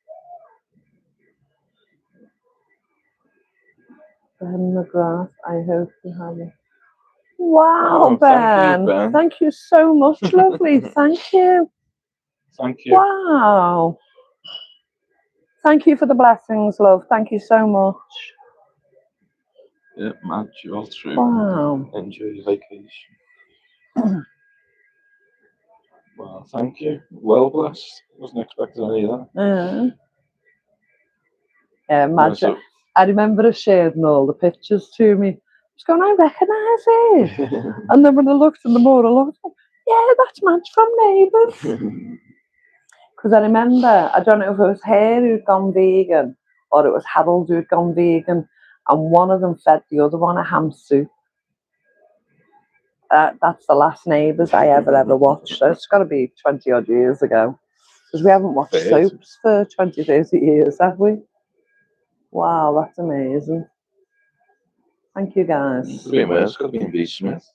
Ben McGrath, I hope you have it. Wow, Ben. Thank you so much, lovely. Thank you. Thank you. Wow. Thank you for the blessings, love. Thank you so much. Yeah, man, you're all through. Wow. Enjoy your vacation. Well, thank you. Well blessed. Wasn't expecting any of that. Yeah, imagine. I remember her sharing all the pictures to me. I was going, I recognise it. And then when I looked in the mirror, I looked, yeah, that's Madge from Neighbours. Because I remember, I don't know if it was her who'd gone vegan or it was Harold who'd gone vegan, and one of them fed the other one a ham soup. That's the last Neighbours I ever watched. So it's got to be 20 odd years ago. Because we haven't watched soaps for 20, 30 years, have we? Wow, that's amazing. Thank you, guys. It's got to be in B. Smith.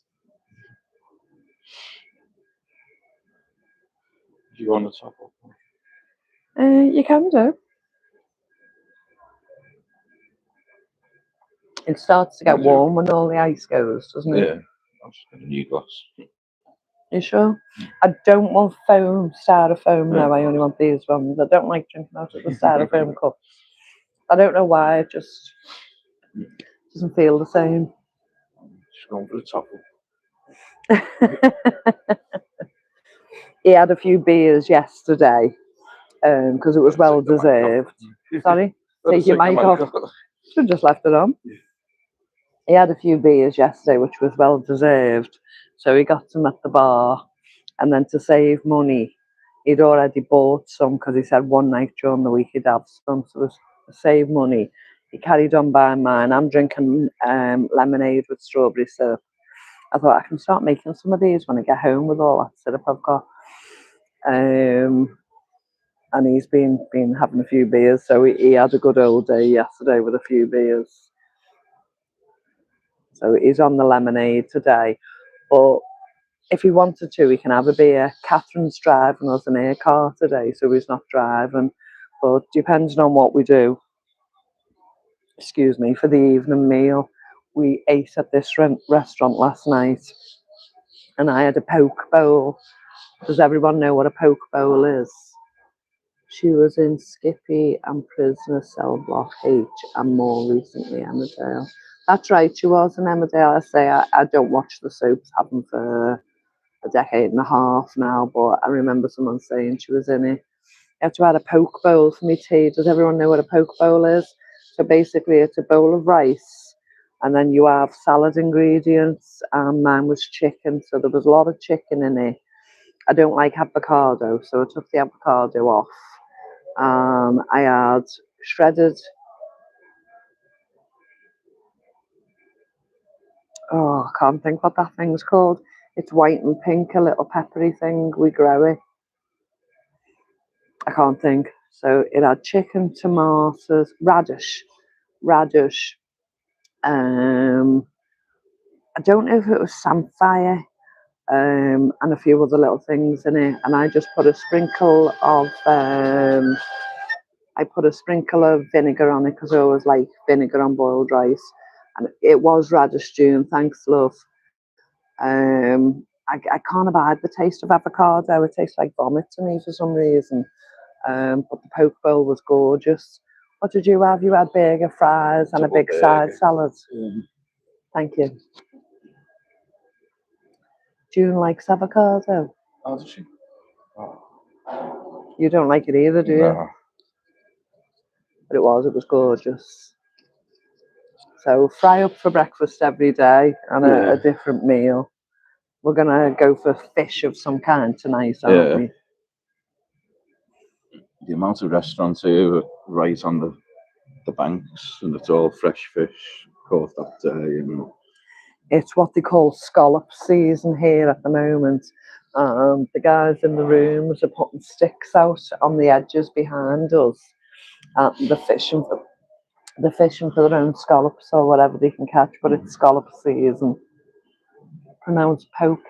Do you want to top up? You can do. It starts to get warm when all the ice goes, doesn't it? Yeah. I'll just get a new glass. You sure? I don't want foam, styrofoam. No, I only want these ones. I don't like drinking out of the styrofoam cup. I don't know why. It just doesn't feel the same. Just going for the top. He had a few beers yesterday because it was well deserved. Sorry? Take your mic off. Should have just left it on. Yeah. He had a few beers yesterday, which was well deserved. So he got some at the bar. And then to save money, he'd already bought some because he said one night during the week he'd have some. So to save money, he carried on buying mine. I'm drinking lemonade with strawberry syrup. I thought I can start making some of these when I get home with all that syrup I've got. And he's been having a few beers, so he had a good old day yesterday with a few beers. So he's on the lemonade today. But if he wanted to, he can have a beer. Catherine's driving us in her car today, so he's not driving. But depending on what we do, excuse me, for the evening meal, we ate at this restaurant last night, and I had a poke bowl. Does everyone know what a poke bowl is? She was in Skippy and Prisoner Cell Block H, and more recently Emmerdale. That's right, she was in Emmerdale. I say I don't watch the soaps, haven't for a decade and a half now, but I remember someone saying she was in it. You have to add a poke bowl for me tea. Does everyone know what a poke bowl is? So basically it's a bowl of rice and then you have salad ingredients, and mine was chicken, so there was a lot of chicken in it. I don't like avocado, so I took the avocado off. I had shredded, I can't think what that thing's called. It's white and pink, a little peppery thing. We grow it. I can't think. So it had chicken, tomatoes, radish. I don't know if it was samphire, and a few other little things in it. And I just put a sprinkle of vinegar on it because I always like vinegar on boiled rice. And it was radish stew, and thanks, love. I can't abide the taste of avocado. It tastes like vomit to me for some reason. But the poke bowl was gorgeous. What did you have? You had burger, fries, and a big side salad. Thank you. June likes avocado. Oh, does she? Oh. You don't like it either, do you? No. But it was gorgeous. So fry up for breakfast every day and a different meal. We're going to go for fish of some kind tonight, aren't we? The amount of restaurants here right on the banks, and it's all fresh fish caught that day. It's what they call scallop season here at the moment. The guys in the rooms are putting sticks out on the edges behind us. They're fishing for their own scallops or whatever they can catch, but it's scallop season. Pronounced poke,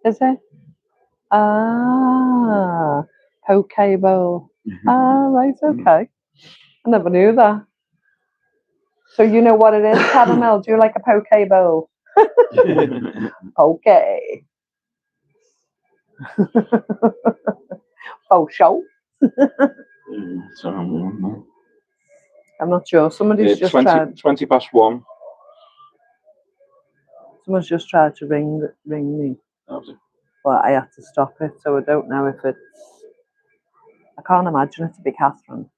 is it? Ah, poke bowl. Ah, right, okay. I never knew that. So you know what it is, Caramel? Do you like a poke bowl? Okay. Oh, show. So I'm I'm not sure. Somebody's just 20 past 1. Someone's just tried to ring me, but I had to stop it. So I don't know if it's. I can't imagine it to be Catherine.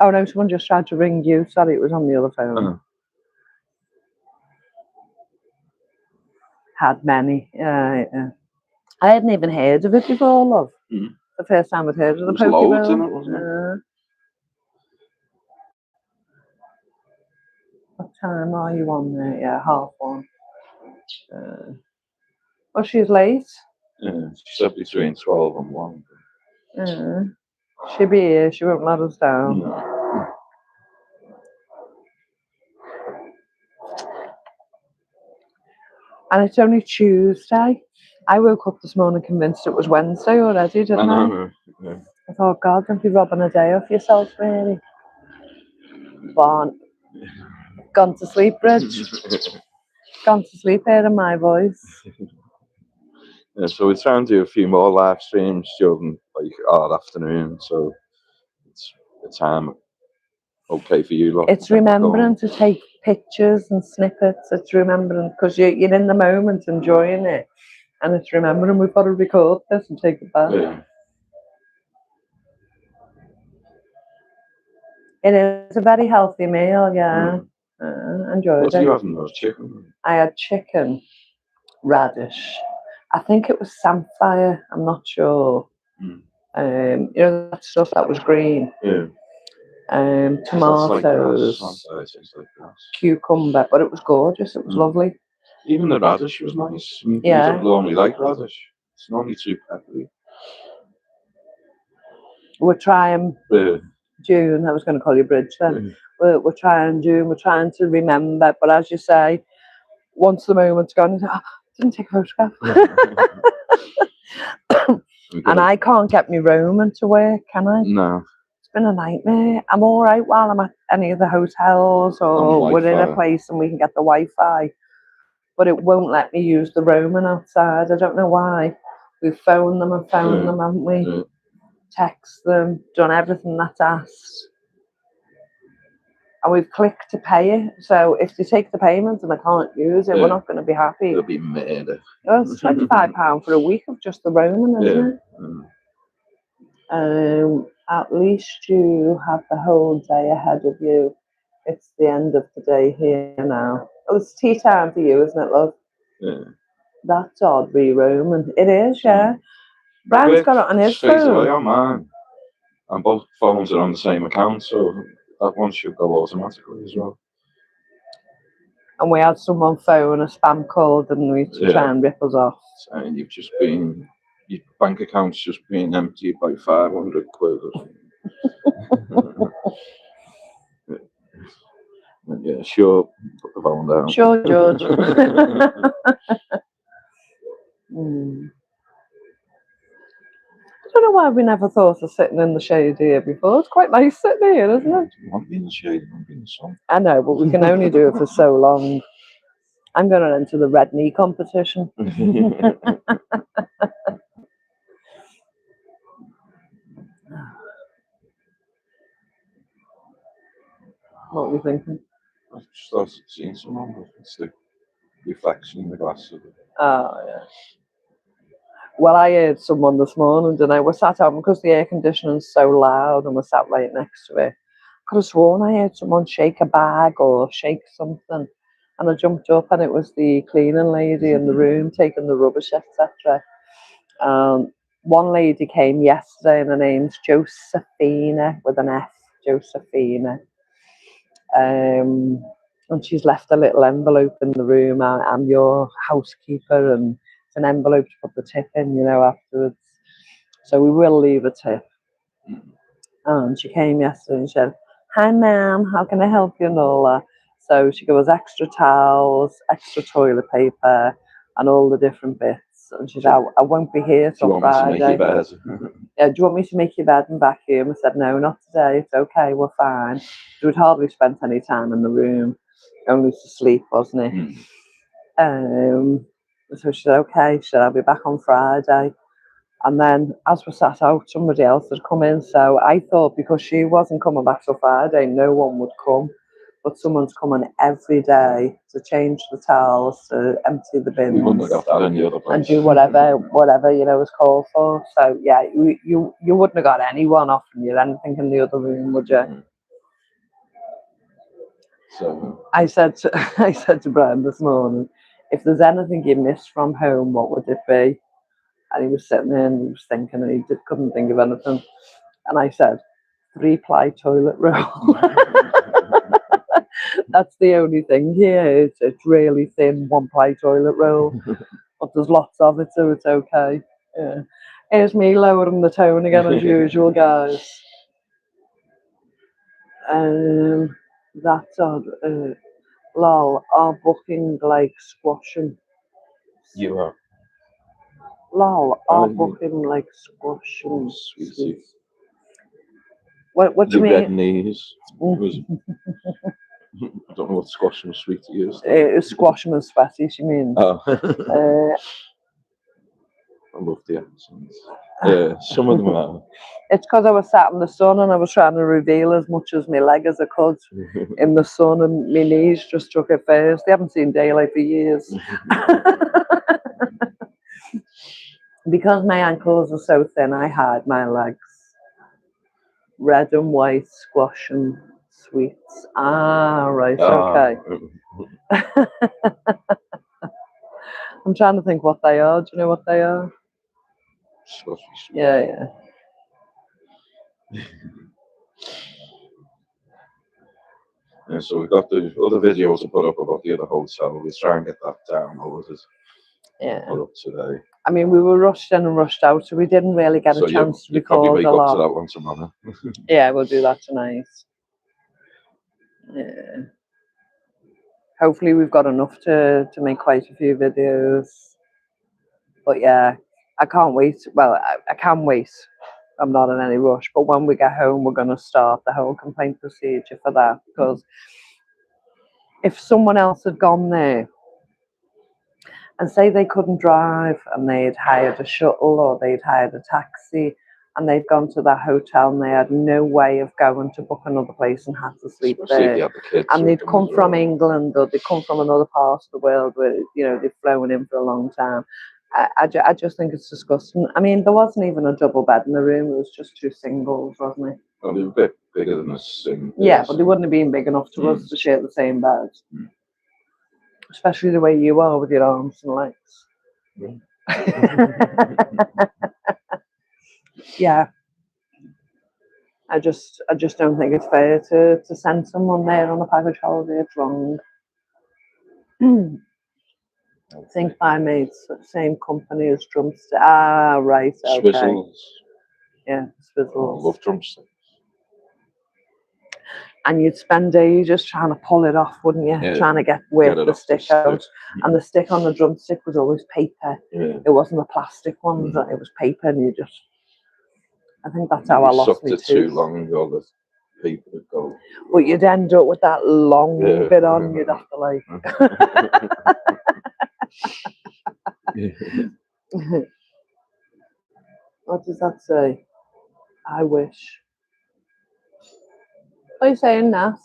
Oh no, someone just tried to ring you. Sorry, it was on the other phone. Had many. I hadn't even heard of it before, love. The first time I'd heard of the Pokeball. What time are you on there? Yeah, 1:30. Oh, she's late. Yeah, she said between 12 and 1. She'll be here. She won't let us down. No. And it's only Tuesday. I woke up this morning convinced it was Wednesday already, didn't I? Yeah. I thought, God, don't be robbing a day off yourself, really. Gone to sleep, Bridge. Gone to sleep hearing my voice. Yeah, so we're trying to do a few more live streams during our afternoon, so it's the time okay for you lot. It's remembering to take pictures and snippets. It's remembering because you're in the moment enjoying it, and it's remembering we've got to record this and take it back. Yeah. It is a very healthy meal, yeah. Enjoyed What it. are you having? Those chicken? I had chicken, radish. I think it was samphire. I'm not sure. That stuff that was green. Yeah. Tomatoes, cucumber, but it was gorgeous. It was lovely. Even the radish was nice. Yeah. You don't normally like radish. It's normally too peppery. We're trying June. I was going to call you Bridge then. We're trying June. We're trying to remember, but as you say, once the moment's gone, I didn't take a photograph. And I can't get me roaming to work, can I? No. It's been a nightmare. I'm all right while I'm at any of the hotels or we're in a place and we can get the Wi-Fi, but it won't let me use the roaming outside. I don't know why. We've phoned them and phoned them, haven't we? Yeah. Text them, done everything that's asked. And we've clicked to pay it. So if they take the payment and I can't use it, we're not going to be happy. They'll be mad. Well, it's £25 for a week of just the roaming, isn't it? At least you have the whole day ahead of you. It's the end of the day here now. Oh, it's tea time for you, isn't it, love? Yeah. That's odd, re-roaming. It is, yeah. Brian's got it on his phone. On mine. And both phones are on the same account, so that one should go automatically as well. And we had someone phone a spam call, didn't we, to try and rip us off. And your bank account's just been emptied by 500 quid. Yeah, sure, put the phone down. Sure, George. I don't know why we never thought of sitting in the shade here before. It's quite nice sitting here, isn't it? You want to be in the shade, you want to be in the sun. I know, but we can only do it for so long. I'm going to enter the red knee competition. What were you thinking? I started seeing someone, but it's the reflection in the glass of it. Oh, yeah. Well, I heard someone this morning, didn't I? We're sat out because the air conditioning's so loud and we're sat right next to it. I could have sworn I heard someone shake a bag or shake something. And I jumped up and it was the cleaning lady in the room taking the rubbish, etc. One lady came yesterday and her name's Josephina with an F, Josephina. And she's left a little envelope in the room. I'm your housekeeper, and it's an envelope to put the tip in, afterwards. So we will leave a tip. And she came yesterday and she said, "Hi, ma'am, how can I help you?" and all that. So she goes, extra towels, extra toilet paper, and all the different bits. And she said, I won't be here till Friday. Do you want me to make your bed? Yeah, do you want me to make your bed and vacuum? I said, no, not today. It's okay, we're fine. So we'd hardly spent any time in the room, only to sleep, wasn't it? So she said, okay, she said, I'll be back on Friday. And then as we sat out, somebody else had come in. So I thought because she wasn't coming back till Friday, no one would come. But someone's coming every day to change the towels, to empty the We wouldn't bins, have got that in the other and place. do whatever was called for. So yeah, you wouldn't have got anyone offering you anything in the other room, would you? So I said to Brian this morning, if there's anything you miss from home, what would it be? And he was sitting there and he was thinking, and he couldn't think of anything. And I said, 3-ply toilet roll. That's the only thing here. It's really thin 1-ply toilet roll, but there's lots of it, so it's okay. Yeah. Here's me lowering the tone again as usual, guys. That's odd. Lol, are booking like squashing. you are Lol, are booking like squashing. sweetie. What do you Your red mean? knees. I don't know what squash and sweetie is. Squashing and sweaty, she means. Oh. I love the accents. Yeah, some of them are. It's because I was sat in the sun and I was trying to reveal as much as my leg as I could in the sun, and my knees just took it first. They haven't seen daylight for years. Because my ankles are so thin, I hide my legs. Red and white, squash and sweets. Ah, right, okay. I'm trying to think what they are. Do you know what they are? Squashy sweet. Yeah. Yeah, so we've got the other videos to put up about the other hotel. We'll try and get that downloaded. Yeah. Put up today. I mean, we were rushed in and rushed out, so we didn't really get a chance to record probably a wake lot. up to that one tomorrow. Yeah, we'll do that tonight. Yeah. Hopefully we've got enough to make quite a few videos. But yeah, I can't wait. Well, I can wait. I'm not in any rush. But when we get home, we're going to start the whole complaint procedure for that. Because if someone else had gone there and say they couldn't drive and they'd hired a shuttle or they'd hired a taxi and they'd gone to that hotel and they had no way of going to book another place and had to sleep there, and they'd come from England or they'd come from another part of the world where they've flown in for a long time, I just think it's disgusting. I mean, there wasn't even a double bed in the room. It was just 2 singles, wasn't it? Well, they were a bit bigger than us. Yeah, but they wouldn't have been big enough to us to share the same bed. Especially the way you are with your arms and legs. Yeah. I just don't think it's fair to send someone there on a package holiday. It's wrong. Think by mates, same company as Drumstick. Ah, right, okay. Swizzles. Yeah, Swizzles. Oh, I love drumsticks. And you'd spend ages trying to pull it off, wouldn't you? Yeah, trying to work the stick out. And the stick on the drumstick was always paper. Yeah. It wasn't a plastic one, it was paper, and you just... I think that's how I lost my tooth. Too long, all the paper would go. But you'd end up with that long bit on, you'd have to like... What does that say? I wish. What are you saying, Nat?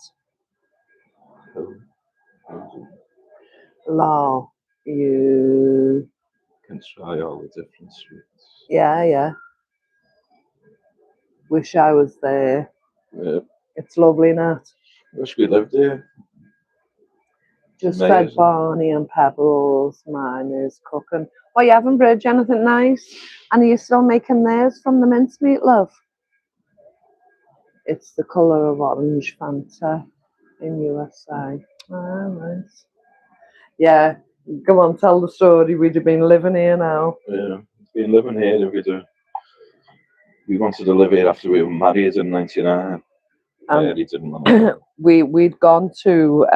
Law, you can try all the different sweets. Yeah. Wish I was there. Yeah. It's lovely, Nat. Wish we lived there. Just fed Barney and Pebbles. Mine is cooking. What you having, Bridge? Anything nice? And are you still making theirs from the mincemeat, love? It's the colour of orange Fanta in USA. Ah, nice. Yeah, go on, tell the story. We'd have been living here now. Yeah, been living here. We wanted to live here after we were married in '99. He didn't want to. We'd gone to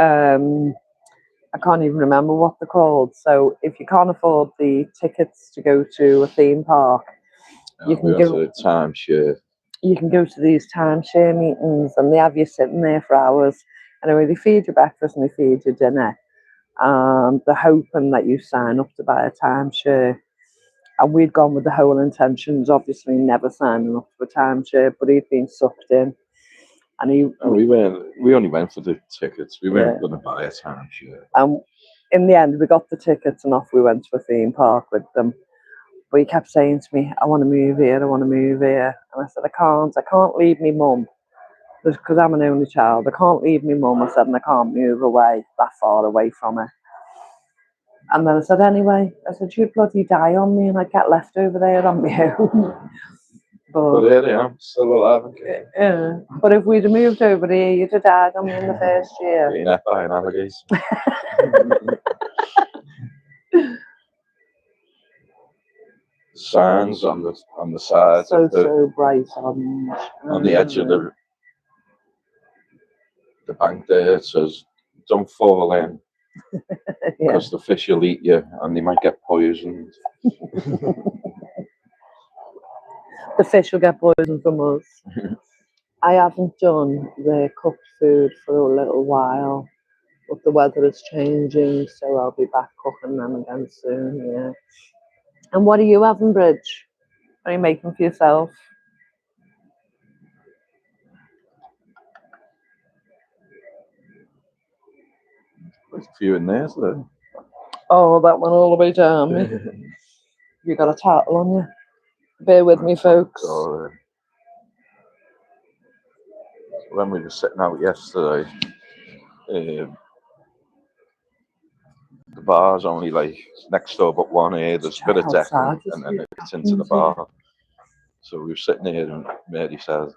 I can't even remember what they're called. So if you can't afford the tickets to go to a theme park, you can go to timeshare. You can go to these timeshare meetings, and they have you sitting there for hours. Anyway, they feed you breakfast and they feed you dinner. and they're hoping that you sign up to buy a timeshare. And we'd gone with the whole intentions, obviously never signing up for a timeshare, but he'd been sucked in. And he, we only went for the tickets. We weren't Yeah. going to buy a timeshare. and in the end, we got the tickets and off we went to a theme park with them. But he kept saying to me, I want to move here, I want to move here. And I said, I can't leave me mum. Because I'm an only child, I can't leave me mum. I said, and I can't move away, that far away from her. And then I said, anyway, I said, you'd bloody die on me and I'd get left over there on my own. But here I am, still alive and kicking. Yeah. But if we'd have moved over here, you'd have died on me in the first year. Being ate by an alligator. Signs on the sides so bright on the edge of the bank there. It says, don't fall in. Because the fish will eat you and they might get poisoned. The fish will get poisoned from us. I haven't done the cooked food for a little while, but the weather is changing, so I'll be back cooking them again soon, yeah. And what are you having, Bridge? What are you making for yourself? There's a few in there, isn't there? Oh, that one all the way down me. You got a tattle on you. Bear with me, folks. When we were sitting out yesterday, the bar's only like next door but one here. There's a bit of decking and then it's into the bar. So we were sitting here and Mary said,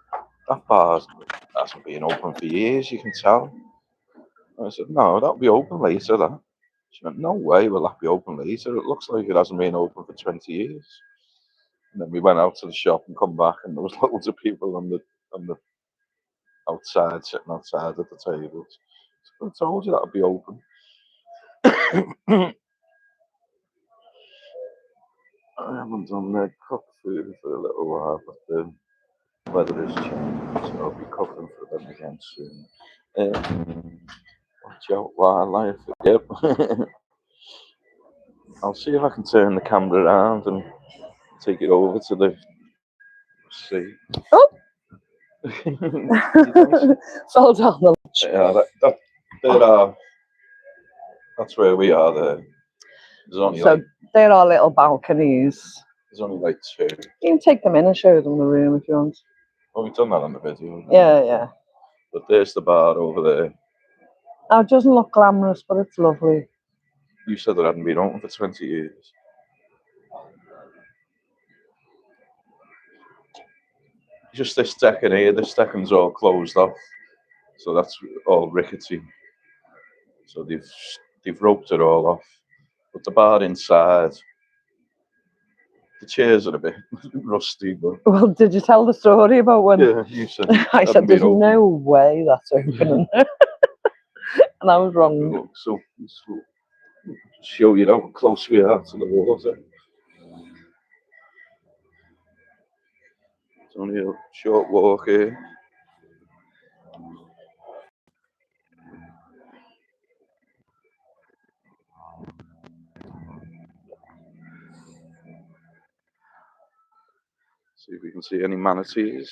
that bar hasn't been open for years, you can tell. And I said, no, that'll be open later, that. She went, no way will that be open later. It looks like it hasn't been open for 20 years. And then we went out to the shop and come back and there was loads of people on the outside, sitting outside at the tables. So I told you that'll be open. I haven't done the cooked food for a little while, but the weather is changing, so I'll be cooking for them again soon. Watch out, wildlife. Yep. I'll see if I can turn the camera around and take it over to the sea. Oh! Fall down the ledge. Yeah, that's where we are there. There's only there are little balconies. There's only like 2. You can take them in and show them the room if you want. Well, we've done that on the video. Yeah. But there's the bar over there. Oh, it doesn't look glamorous, but it's lovely. You said it hadn't been open for 20 years. Just this decking here, this decking's all closed off. So that's all rickety. So they've roped it all off. But the bar inside, the chairs are a bit rusty. But well, did you tell the story about when? Yeah, you said. I said, there's no way that's open. And I was wrong. So show you how close we are to the water. It's only a short walk here. See if we can see any manatees.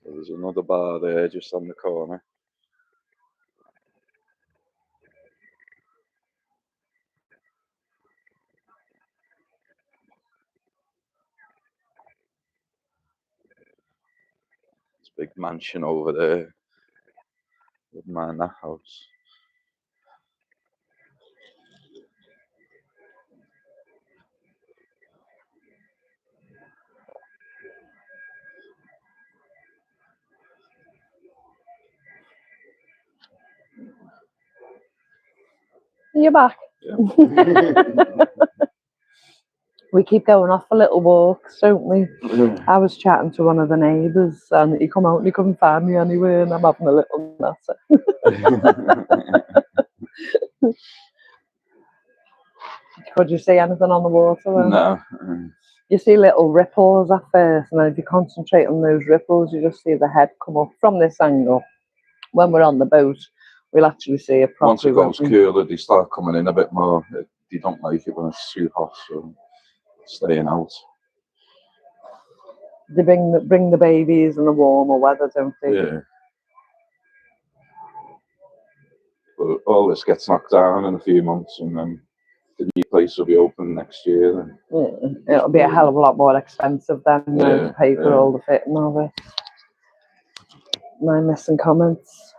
So there's another bar there just on the corner. It's a big mansion over there. Wouldn't mind that house. You're back. Yeah. We keep going off for little walks, don't we? I was chatting to one of the neighbours and he come out and he couldn't find me anywhere and I'm having a little natter. Could you see anything on the water? No. You see little ripples at first, and then if you concentrate on those ripples, you just see the head come up from this angle. When we're on the boat, we'll actually see it Once properly. it goes cooler, they start coming in a bit more. They don't like it when it's too hot, so staying out. They bring the babies in the warmer weather, don't they? Yeah. But all this gets knocked down in a few months, and then the new place will be open next year. Then Yeah. It'll be a hell of a lot more expensive then to pay for all the fitting of it. My missing comments.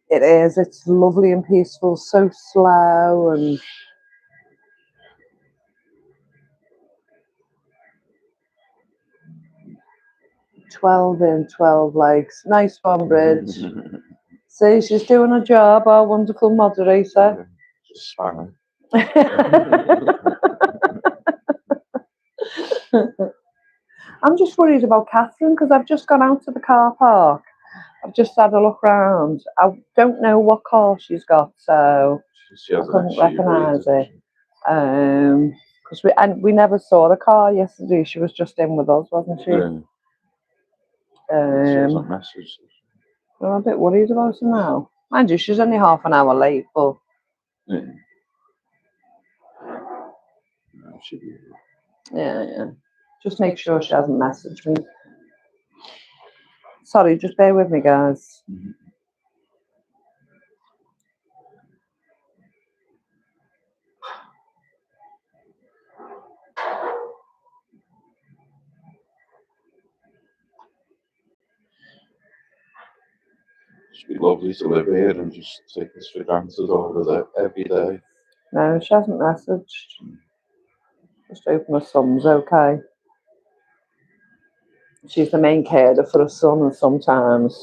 It is. It's lovely and peaceful. So slow and. 12 in, 12 legs. Nice one, Bridge. See, she's doing her job, our wonderful moderator. Just spanning. I'm just worried about Catherine because I've just gone out to the car park. I've just had a look round. I don't know what car she's got, so I couldn't recognise it. Because we never saw the car yesterday. She was just in with us, wasn't she? Yeah. I'm a bit worried about her now. Mind you, she's only half an hour late, but yeah. Just make sure she hasn't messaged me. Sorry, just bear with me, guys. It'd be lovely to live here and just take this for granted all day, every day. No, she hasn't messaged. Just open her thumbs, okay. She's the main carer for her son, and sometimes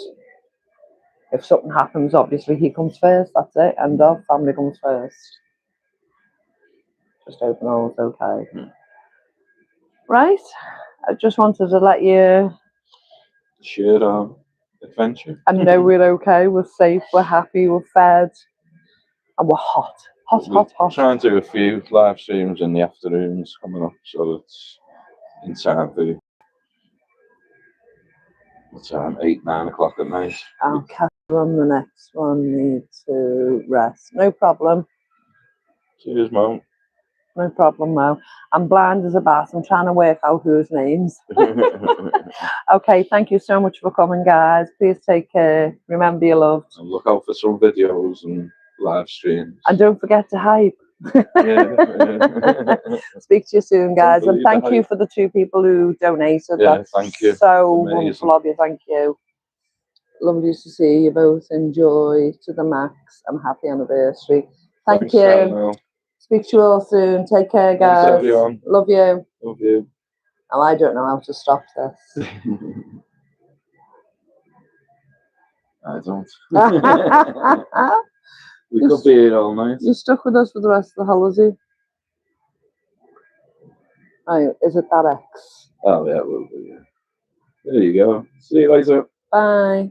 if something happens, obviously he comes first, that's it, end of, family comes first. Just open all, okay. Right, I just wanted to let you share our adventure. And know we're okay, we're safe, we're happy, we're fed, and we're hot. Hot. Trying to do a few live streams in the afternoons coming up, so it's in time for 8, 9 o'clock at night. I'll catch her on the next one. Need to rest. No problem. Cheers, Mom. No problem, Mo. I'm blind as a bat. I'm trying to work out whose names. Okay, thank you so much for coming, guys. Please take care. Remember you're loved. And look out for some videos and live streams. And don't forget to hype. Speak to you soon, guys. And thank you for the 2 people who donated. That's thank you. So wonderful of you. Thank you. Lovely to see you both. Enjoy to the max. And happy anniversary. Thanks, you. Eleanor. Speak to you all soon. Take care, guys. Thanks, everyone. Love you. Love you. Oh, I don't know how to stop this. I don't. We could be here all night. You're stuck with us for the rest of the holiday. Oh, is it that X? Oh, yeah, it will be. Yeah. There you go. See you later. Bye.